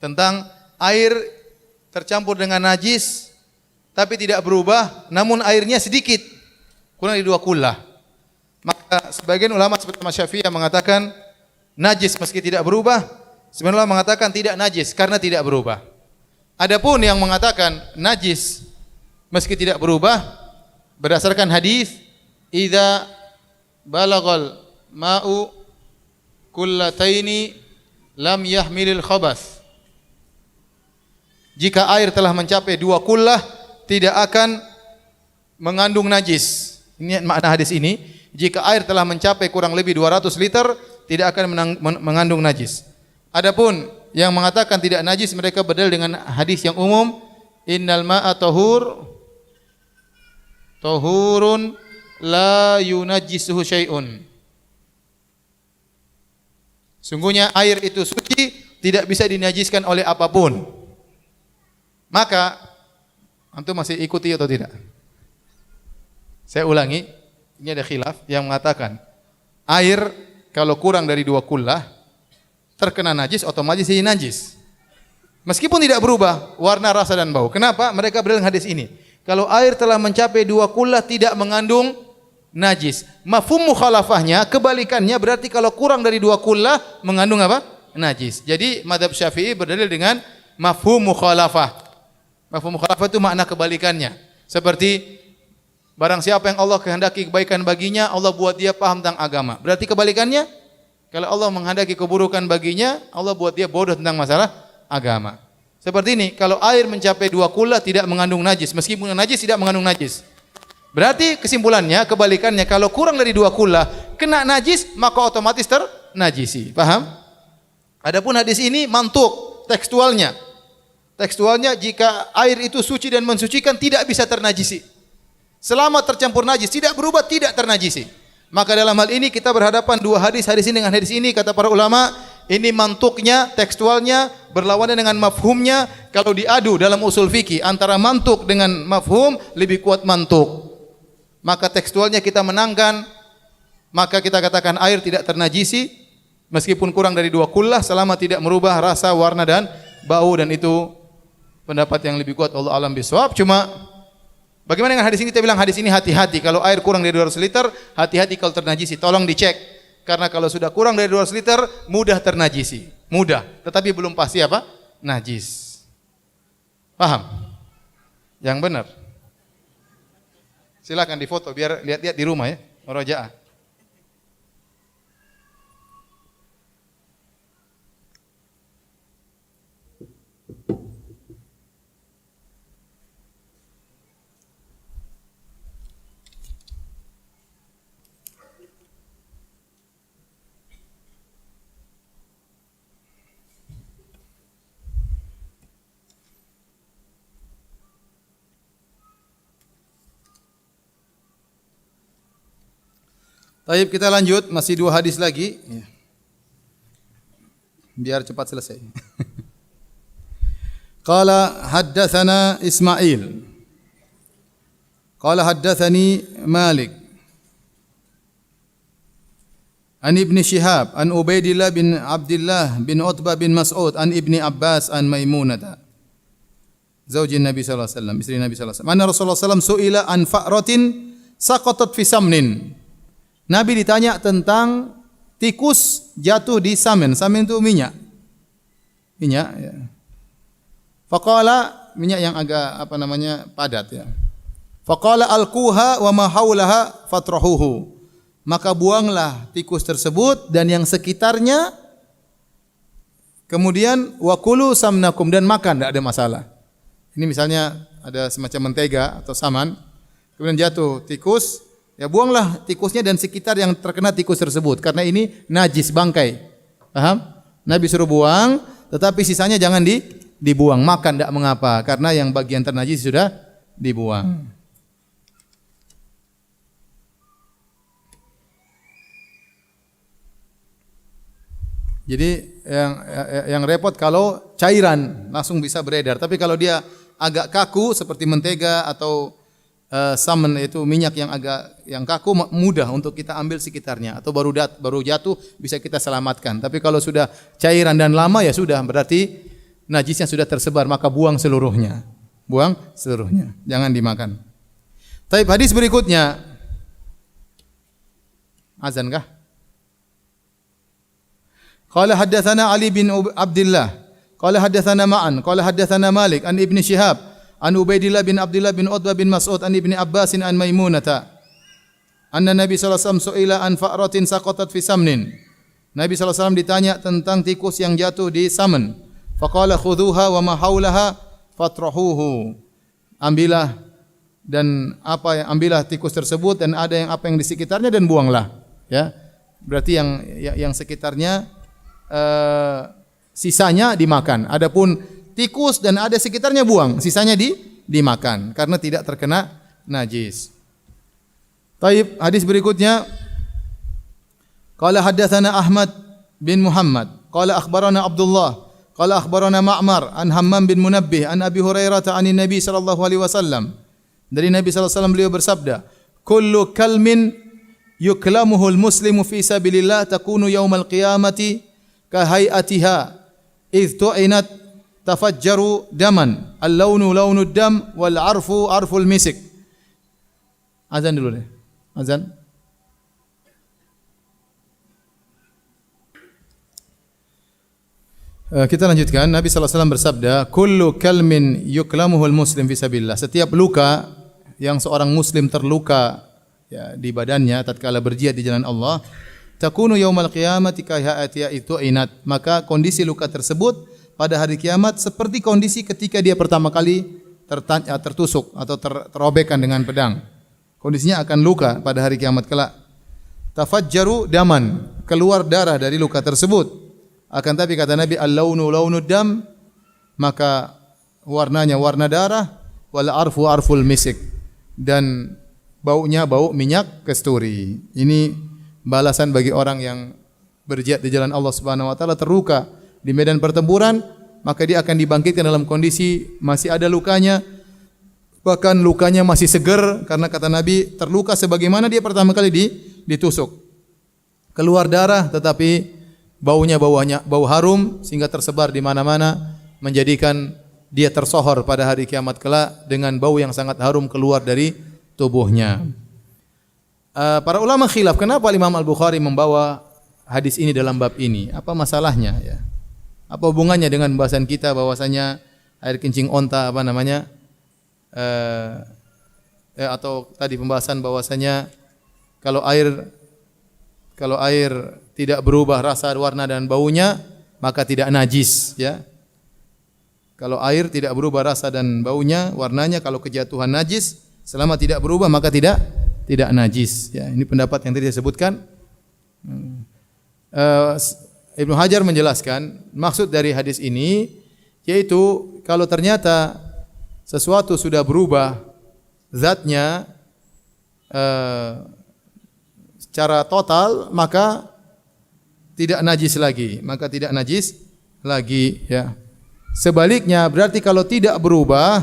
tentang air tercampur dengan najis tapi tidak berubah, namun airnya sedikit, kurang dari 2 kullah. Maka sebagian ulama seperti Imam Syafi'i yang mengatakan najis meski tidak berubah, sebagian ulama mengatakan tidak najis karena tidak berubah. Adapun yang mengatakan najis meski tidak berubah berdasarkan hadis idza balagal ma'u kullataini lam yahmilil khabath. Jika air telah mencapai 2 kullah tidak akan mengandung najis. Ini makna hadis ini. Jika air telah mencapai kurang lebih 200 liter, tidak akan mengandung najis. Adapun yang mengatakan tidak najis, mereka berdalil dengan hadis yang umum, innal ma'a tahurun la yunajjisuhu syai'un. Sungguhnya air itu suci, tidak bisa dinajiskan oleh apapun. Maka antum masih ikuti atau tidak? Saya ulangi, ini ada khilaf yang mengatakan air kalau kurang dari 2 kullah terkena najis, otomatis jadi najis. Meskipun tidak berubah warna, rasa dan bau. Kenapa? Mereka berdalil hadis ini. Kalau air telah mencapai 2 kullah tidak mengandung najis. Mafhum mukhalafahnya, kebalikannya, berarti kalau kurang dari 2 kullah mengandung apa? Najis. Jadi mazhab Syafi'i berdalil dengan mafhum mukhalafah. Mafhum mukhalafah itu makna kebalikannya. Seperti barang siapa yang Allah kehendaki kebaikan baginya, Allah buat dia paham tentang agama. Berarti kebalikannya, kalau Allah menghendaki keburukan baginya, Allah buat dia bodoh tentang masalah agama. Seperti ini, kalau air mencapai 2 kullah tidak mengandung najis, meskipun najis tidak mengandung najis. Berarti kesimpulannya, kebalikannya, kalau kurang dari 2 kullah kena najis, maka otomatis ternajisi. Paham? Adapun hadis ini mantuk tekstualnya. Tekstualnya, jika air itu suci dan mensucikan tidak bisa ternajisi. Selama tercampur najis tidak berubah, tidak ternajisi. Maka dalam hal ini kita berhadapan 2 hadis ini dengan hadis ini, kata para ulama, ini mantuknya, tekstualnya berlawanan dengan mafhumnya. Kalau diadu dalam usul fikih antara mantuk dengan mafhum, lebih kuat mantuk. Maka tekstualnya kita menangkan, maka kita katakan air tidak ternajisi meskipun kurang dari 2 kullah selama tidak merubah rasa, warna dan bau, dan itu pendapat yang lebih kuat, Allah alam bisawab. Cuma bagaimana dengan hadis ini? Kita bilang hadis ini hati-hati. Kalau air kurang dari 200 liter, hati-hati kalau ternajisi. Tolong dicek. Karena kalau sudah kurang dari 200 liter, mudah ternajisi. Mudah. Tetapi belum pasti apa? Najis. Paham? Yang benar. Silakan difoto biar lihat-lihat di rumah ya. Murajaah. Baik, kita lanjut, masih 2 hadis lagi. Biar cepat selesai. Qala haddatsana Ismail. Qala haddatsani Malik. An Ibn Shihab, an Ubaidillah bin Abdullah bin Utbah bin Mas'ud, an Ibni Abbas, an Maimunah. Zaujin Nabi sallallahu alaihi wasallam, istri Nabi sallallahu alaihi wasallam. Anna Rasulullah sallallahu alaihi wasallam su'ila an fa'ratin saqatat fi samnin. Nabi ditanya tentang tikus jatuh di samen. Samen itu minyak. Minyak ya. Faqala, minyak yang agak padat ya. Faqala alquha wa ma haulaha fatrahuhu. Maka buanglah tikus tersebut dan yang sekitarnya, kemudian wakulu samnakum, dan makan, tidak ada masalah. Ini misalnya ada semacam mentega atau saman, kemudian jatuh tikus, ya buanglah tikusnya dan sekitar yang terkena tikus tersebut, karena ini najis, bangkai. Paham? Nabi suruh buang, tetapi sisanya jangan dibuang, makan tidak mengapa, karena yang bagian ternajis sudah dibuang. Jadi yang repot kalau cairan langsung bisa beredar, tapi kalau dia agak kaku seperti mentega atau samen, itu minyak yang kaku, mudah untuk kita ambil sekitarnya, atau baru jatuh bisa kita selamatkan. Tapi kalau sudah cairan dan lama, ya sudah, berarti najisnya sudah tersebar, maka buang seluruhnya. Buang seluruhnya, jangan dimakan. Taib, hadis berikutnya. Azan kah? Qala haddatsana Ali bin Abdullah, qala haddatsana Ma'an, qala haddatsana Malik an Ibnu Syihab, an Ubaidillah bin Abdullah bin Utbah bin Mas'ud an Ibni Abbas an Maimunata. Anna Nabi sallallahu alaihi wasallam su'ila an fa'ratin saqatat fi samnin. Nabi sallallahu alaihi wasallam ditanya tentang tikus yang jatuh di samen. Faqala khudhuha wa ma haulaha fatrahuhu. Ambillah ambillah tikus tersebut dan ada yang apa yang di sekitarnya dan buanglah, ya. Berarti yang sekitarnya sisanya dimakan. Adapun tikus dan ada sekitarnya buang, sisanya dimakan karena tidak terkena najis. Taib, hadis berikutnya. Qala haddatsana Ahmad bin Muhammad, qala akhbarana Abdullah, qala akhbarana Ma'mar an Hammam bin Munabbih an Abi Hurairah an Nabi sallallahu alaihi wasallam. Dari Nabi sallallahu alaihi wasallam beliau bersabda, kullu kalmin yuklamuhul muslimu fi sabilillah takunu yaumal qiyamati kahayatiha idh tu'inat tafajjaru daman al-launu launud dam wal arfu arful misik. Azan dulu deh. Azan. Kita lanjutkan. Nabi sallallahu alaihi wasallam bersabda, kullu kalmin yuklamuhul muslim fi sabilillah. Setiap luka yang seorang muslim terluka, ya, di badannya tatkala berjihad di jalan Allah, takunu yaumal qiyamati kahayatiha itu inat, maka kondisi luka tersebut pada hari kiamat seperti kondisi ketika dia pertama kali tertusuk atau terobekkan dengan pedang. Kondisinya akan luka pada hari kiamat kelak. Tafajjaru daman, keluar darah dari luka tersebut. Akan tapi kata Nabi, al-launu launud dam, maka warnanya warna darah, wal arfu arful misik, dan baunya bau minyak kasturi. Ini balasan bagi orang yang berjihad di jalan Allah Subhanahu wa taala, terluka di medan pertempuran, maka dia akan dibangkitkan dalam kondisi masih ada lukanya, bahkan lukanya masih segar, karena kata Nabi terluka sebagaimana dia pertama kali ditusuk. Keluar darah tetapi baunya bau harum sehingga tersebar di mana-mana, menjadikan dia tersohor pada hari kiamat kelak dengan bau yang sangat harum keluar dari tubuhnya. Para ulama khilaf kenapa Imam Al-Bukhari membawa hadis ini dalam bab ini. Apa masalahnya, ya? Apa hubungannya dengan pembahasan kita bahwasanya air kencing onta atau tadi pembahasan bahwasanya kalau air tidak berubah rasa, warna dan baunya maka tidak najis, ya. Kalau air tidak berubah rasa dan baunya, warnanya, kalau kejatuhan najis, selama tidak berubah maka tidak najis, ya. Ini pendapat yang tadi saya sebutkan. Ibnu Hajar menjelaskan maksud dari hadis ini yaitu kalau ternyata sesuatu sudah berubah zatnya secara total, maka tidak najis lagi, ya. Sebaliknya berarti kalau tidak berubah,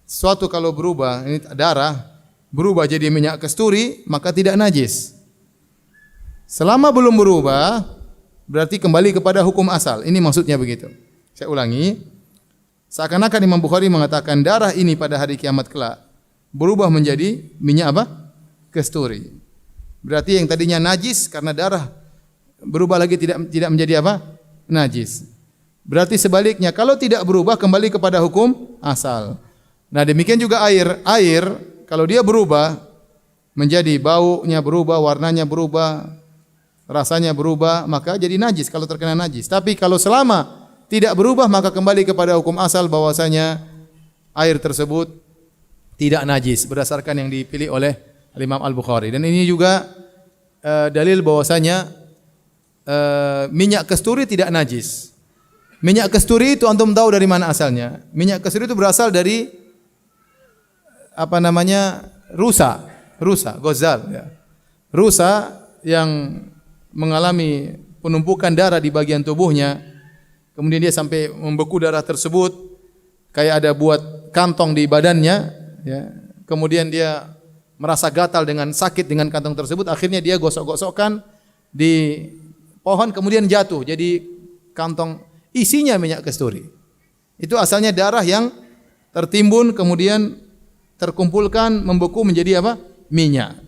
suatu kalau berubah, ini darah berubah jadi minyak kasturi, maka tidak najis. Selama belum berubah, berarti kembali kepada hukum asal. Ini maksudnya begitu. Saya ulangi. Seakan-akan Imam Bukhari mengatakan darah ini pada hari kiamat kelak berubah menjadi minyak apa? Kasturi. Berarti yang tadinya najis karena darah berubah lagi tidak menjadi apa? Najis. Berarti sebaliknya, kalau tidak berubah kembali kepada hukum asal. Nah, demikian juga air. Air kalau dia berubah menjadi baunya berubah, warnanya berubah, rasanya berubah, maka jadi najis kalau terkena najis. Tapi kalau selama tidak berubah maka kembali kepada hukum asal bahwasanya air tersebut tidak najis berdasarkan yang dipilih oleh Imam Al-Bukhari. Dan ini juga dalil bahwasanya minyak kasturi tidak najis. Minyak kasturi itu antum tahu dari mana asalnya? Minyak kasturi itu berasal dari rusa, gozal ya. Rusa yang mengalami penumpukan darah di bagian tubuhnya, kemudian dia sampai membeku darah tersebut, kayak ada buat kantong di badannya ya. Kemudian dia merasa gatal dengan sakit dengan kantong tersebut, akhirnya dia gosok-gosokkan di pohon kemudian jatuh jadi kantong isinya minyak kasturi. Itu asalnya darah yang tertimbun kemudian terkumpulkan membeku menjadi apa? Minyak.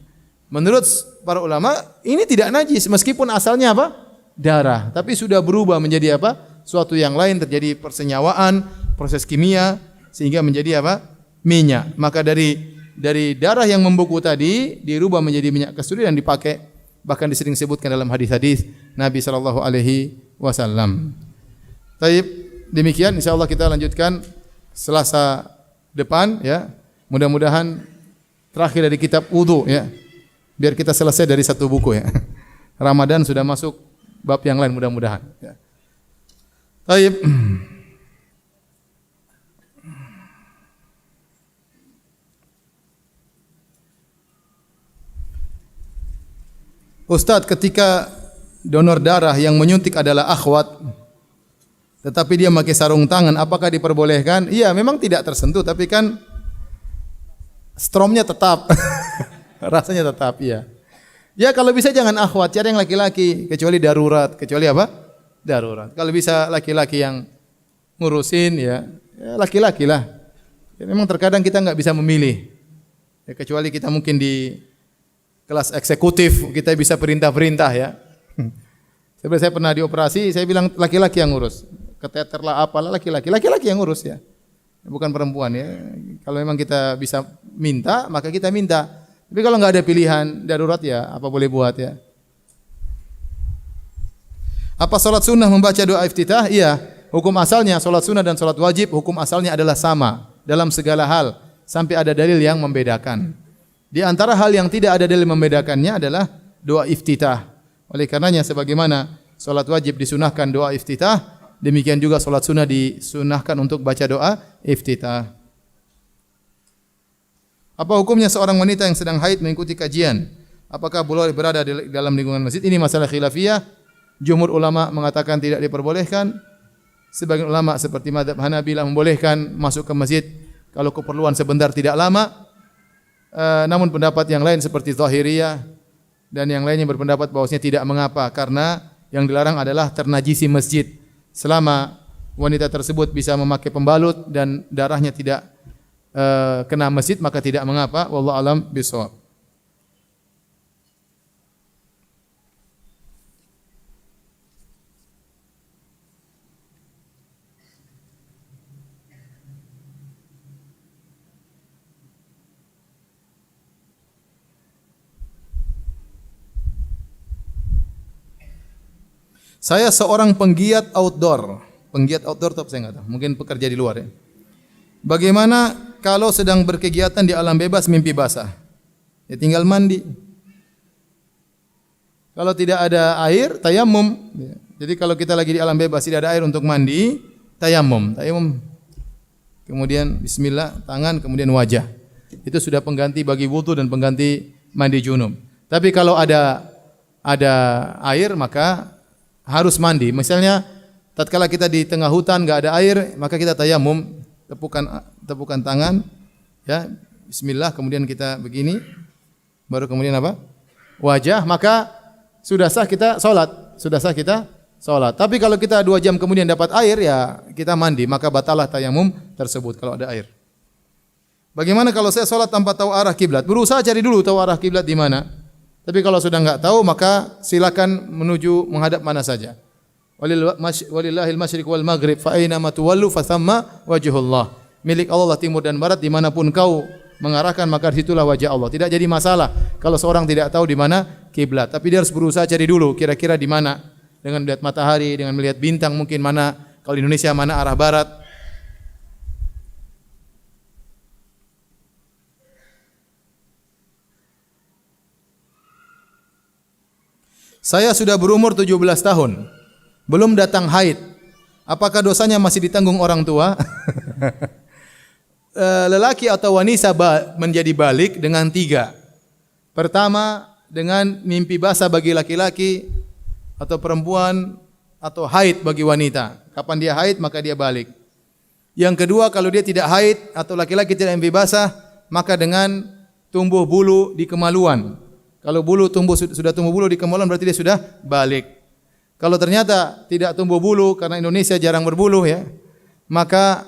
Menurut para ulama ini tidak najis meskipun asalnya apa? Darah, tapi sudah berubah menjadi apa? Suatu yang lain, terjadi persenyawaan, proses kimia sehingga menjadi apa? Minyak. Maka dari darah yang membeku tadi dirubah menjadi minyak kasturi dan dipakai, bahkan disering sebutkan dalam hadis-hadis Nabi sallallahu alaihi wasallam. Baik, demikian insyaallah kita lanjutkan Selasa depan ya. Mudah-mudahan terakhir dari kitab wudu ya. Biar kita selesai dari satu buku ya. Ramadan sudah masuk bab yang lain mudah-mudahan ya. Baik. Ustaz, ketika donor darah yang menyuntik adalah akhwat tetapi dia memakai sarung tangan, apakah diperbolehkan? Iya, memang tidak tersentuh, tapi kan stromnya tetap, rasanya tetap, ya. Ya kalau bisa jangan akhwat, cari yang laki-laki, kecuali darurat, kecuali apa? Darurat. Kalau bisa laki-laki yang ngurusin, ya laki-laki lah. Ya, memang terkadang kita nggak bisa memilih, ya, kecuali kita mungkin di kelas eksekutif, kita bisa perintah-perintah, ya. Sebenarnya saya pernah dioperasi, saya bilang laki-laki yang ngurus. Keteter lah apalah laki-laki yang ngurus ya. Bukan perempuan ya. Kalau memang kita bisa minta, maka kita minta. Tapi kalau enggak ada pilihan darurat ya, apa boleh buat ya. Apa salat sunnah membaca doa iftitah? Iya. Hukum asalnya salat sunnah dan salat wajib hukum asalnya adalah sama dalam segala hal sampai ada dalil yang membedakan. Di antara hal yang tidak ada dalil membedakannya adalah doa iftitah. Oleh karenanya sebagaimana salat wajib disunahkan doa iftitah, demikian juga salat sunnah disunahkan untuk baca doa iftitah. Apa hukumnya seorang wanita yang sedang haid mengikuti kajian? Apakah boleh berada di dalam lingkungan masjid? Ini masalah khilafiyah. Jumhur ulama mengatakan tidak diperbolehkan. Sebagian ulama seperti mazhab Hanabilah membolehkan masuk ke masjid kalau keperluan sebentar tidak lama. Namun pendapat yang lain seperti Zahiriyah dan yang lainnya berpendapat bahwasanya tidak mengapa karena yang dilarang adalah ternajisi masjid. Selama wanita tersebut bisa memakai pembalut dan darahnya tidak kena masjid maka tidak mengapa. Wallahu alam bishawab. Saya seorang penggiat outdoor. Penggiat outdoor itu saya enggak tahu. Mungkin pekerja di luar ya. Bagaimana kalau sedang berkegiatan di alam bebas mimpi basah? Ya tinggal mandi. Kalau tidak ada air, tayamum. Jadi kalau kita lagi di alam bebas tidak ada air untuk mandi, tayamum. Tayamum. Kemudian bismillah, tangan, kemudian wajah. Itu sudah pengganti bagi wudu dan pengganti mandi junub. Tapi kalau ada air maka harus mandi. Misalnya tatkala kita di tengah hutan enggak ada air, maka kita tayamum, tepukan tangan ya, bismillah, kemudian kita begini, baru kemudian apa? Wajah, maka sudah sah kita salat. Tapi kalau kita 2 jam kemudian dapat air ya kita mandi, maka batalah tayamum tersebut kalau ada air. Bagaimana kalau saya salat tanpa tahu arah kiblat? Berusaha cari dulu tahu arah kiblat di mana. Tapi kalau sudah enggak tahu maka silakan menuju menghadap mana saja. Walillahil masyriq wal maghrib fa aina ma tuwallu fa thamma wajhullah. Milik Allah timur dan barat, dimanapun kau mengarahkan maka disitulah wajah Allah. Tidak jadi masalah kalau seorang tidak tahu di mana kiblat, tapi dia harus berusaha cari dulu kira-kira di mana, dengan melihat matahari, dengan melihat bintang, mungkin mana kalau di Indonesia mana arah barat. Saya sudah berumur 17 tahun, belum datang haid. Apakah dosanya masih ditanggung orang tua? Lelaki atau wanita menjadi balik dengan 3. Pertama, dengan mimpi basah bagi laki-laki atau perempuan, atau haid bagi wanita. Kapan dia haid maka dia balik. Yang kedua, kalau dia tidak haid atau laki-laki tidak mimpi basah, maka dengan tumbuh bulu di kemaluan. Kalau sudah tumbuh bulu di kemaluan berarti dia sudah balik. Kalau ternyata tidak tumbuh bulu karena Indonesia jarang berbulu ya, maka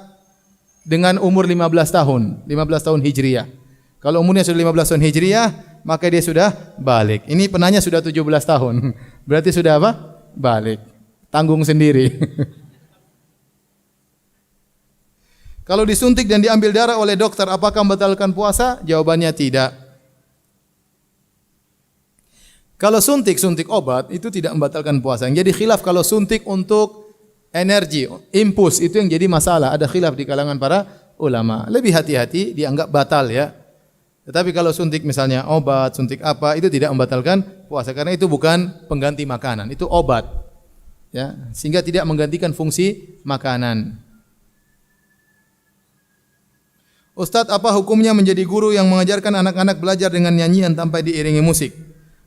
dengan umur 15 tahun Hijriah. Kalau umurnya sudah 15 tahun Hijriah, maka dia sudah balik. Ini penanya sudah 17 tahun. Berarti sudah apa? Balik. Tanggung sendiri. Kalau disuntik dan diambil darah oleh dokter, apakah membatalkan puasa? Jawabannya tidak. Kalau suntik obat itu tidak membatalkan puasa. Yang jadi khilaf kalau suntik untuk energi, impuls itu yang jadi masalah. Ada khilaf di kalangan para ulama. Lebih hati-hati dianggap batal ya. Tetapi kalau suntik misalnya obat, suntik apa itu tidak membatalkan puasa karena itu bukan pengganti makanan, itu obat. Ya, sehingga tidak menggantikan fungsi makanan. Ustadz, apa hukumnya menjadi guru yang mengajarkan anak-anak belajar dengan nyanyian tanpa diiringi musik?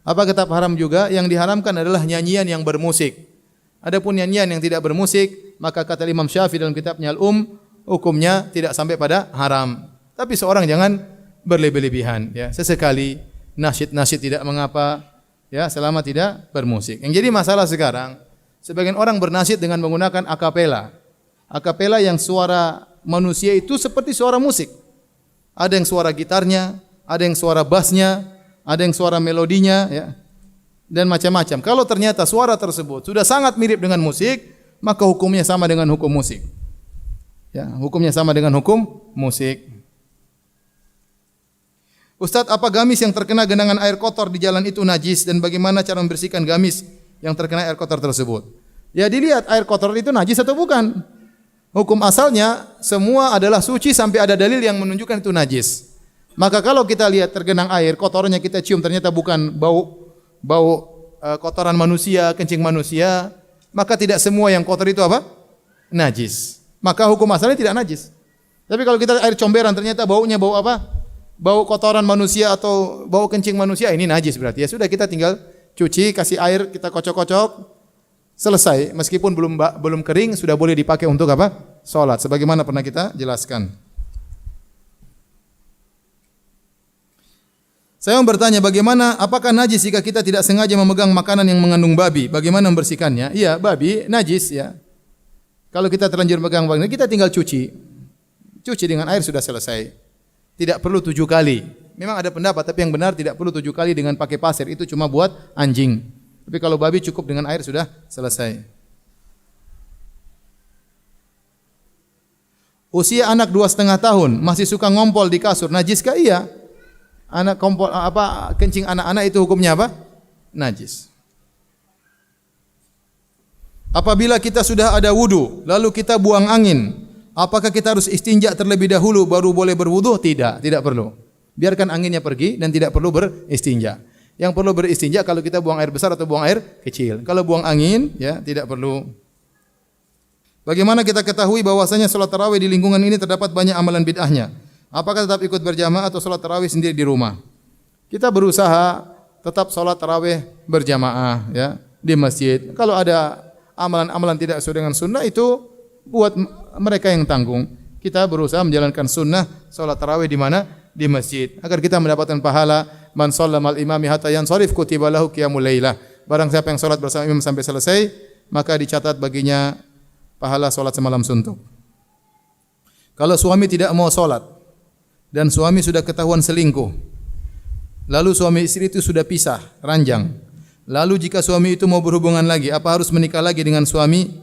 Apa tetap haram juga? Yang diharamkan adalah nyanyian yang bermusik. Adapun nyanyian yang tidak bermusik, maka kata Imam Syafi'i dalam kitabnya Al-Um, hukumnya tidak sampai pada haram. Tapi seorang jangan berlebih-lebihan, ya. Sesekali nasyid-nasyid tidak mengapa, ya, selama tidak bermusik. Yang jadi masalah sekarang, sebagian orang bernasyid dengan menggunakan akapela. Akapela yang suara manusia itu seperti suara musik. Ada yang suara gitarnya, ada yang suara bassnya, ada yang suara melodinya, ya, dan macam-macam. Kalau ternyata suara tersebut sudah sangat mirip dengan musik, maka hukumnya sama dengan hukum musik. Ya, hukumnya sama dengan hukum musik. Ustadz, apa gamis yang terkena genangan air kotor di jalan itu najis dan bagaimana cara membersihkan gamis yang terkena air kotor tersebut? Ya, dilihat air kotor itu najis atau bukan. Hukum asalnya semua adalah suci sampai ada dalil yang menunjukkan itu najis. Maka kalau kita lihat tergenang air, kotornya kita cium ternyata bukan bau kotoran manusia, kencing manusia, maka tidak semua yang kotor itu apa? Najis. Maka hukum asalnya tidak najis. Tapi kalau kita air comberan ternyata baunya bau apa? Bau kotoran manusia atau bau kencing manusia, ini najis berarti. Ya sudah, kita tinggal cuci, kasih air, kita kocok-kocok, selesai. Meskipun belum kering, sudah boleh dipakai untuk apa? Salat. Sebagaimana pernah kita jelaskan. Saya mau bertanya, bagaimana, apakah najis jika kita tidak sengaja memegang makanan yang mengandung babi? Bagaimana membersihkannya? Iya, babi najis ya. Kalau kita terlanjur memegang babi, kita tinggal cuci. Cuci dengan air sudah selesai. Tidak perlu 7 kali. Memang ada pendapat, tapi yang benar tidak perlu 7 kali dengan pakai pasir. Itu cuma buat anjing. Tapi kalau babi cukup dengan air sudah selesai. Usia anak 2,5 tahun masih suka ngompol di kasur, najiskah? Iya. Anak kompol kencing anak-anak itu hukumnya apa? Najis. Apabila kita sudah ada wudu, lalu kita buang angin, apakah kita harus istinja terlebih dahulu baru boleh berwudu? Tidak perlu. Biarkan anginnya pergi dan tidak perlu beristinja. Yang perlu beristinja kalau kita buang air besar atau buang air kecil. Kalau buang angin, ya tidak perlu. Bagaimana kita ketahui bahwasanya salat tarawih di lingkungan ini terdapat banyak amalan bid'ahnya? Apakah tetap ikut berjamaah atau salat tarawih sendiri di rumah? Kita berusaha tetap salat tarawih berjamaah ya di masjid. Kalau ada amalan-amalan tidak sesuai dengan sunnah itu buat mereka yang tanggung. Kita berusaha menjalankan sunnah salat tarawih di mana? Di masjid. Agar kita mendapatkan pahala man shallama al-imami hatta yansharif kutiba lahu qiyamul lailah. Barang siapa yang salat bersama imam sampai selesai, maka dicatat baginya pahala salat semalam suntuk. Kalau suami tidak mau salat dan suami sudah ketahuan selingkuh, lalu suami istri itu sudah pisah, ranjang. Lalu jika suami itu mau berhubungan lagi, apa harus menikah lagi dengan suami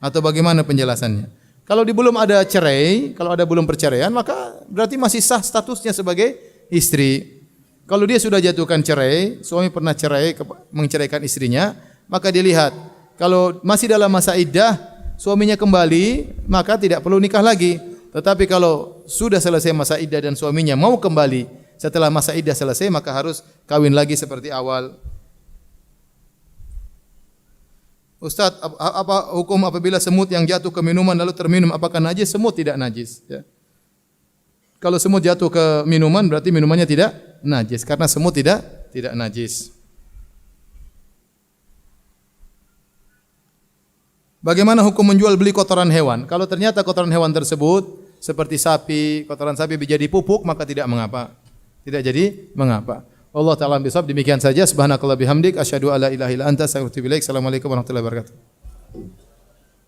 atau bagaimana penjelasannya? Kalau belum ada cerai, kalau ada belum perceraian, maka berarti masih sah statusnya sebagai istri. Kalau dia sudah jatuhkan cerai, suami pernah cerai, menceraikan istrinya, maka dilihat kalau masih dalam masa iddah, suaminya kembali, maka tidak perlu nikah lagi. Tetapi kalau sudah selesai masa iddah dan suaminya mau kembali setelah masa iddah selesai, maka harus kawin lagi seperti awal. Ustaz, apa hukum apabila semut yang jatuh ke minuman lalu terminum, apakah najis? Semut tidak najis. Ya. Kalau semut jatuh ke minuman, berarti minumannya tidak najis, karena semut tidak najis. Bagaimana hukum menjual beli kotoran hewan? Kalau ternyata kotoran hewan tersebut seperti sapi, kotoran sapi menjadi pupuk, maka tidak mengapa. Tidak jadi mengapa. Allah Ta'ala bisawab. Demikian saja. Subhanakallah bihamdik. Asyhadu alla ilaha illa anta astaghfiruka wa atubu ilaik. Assalamualaikum warahmatullahi wabarakatuh.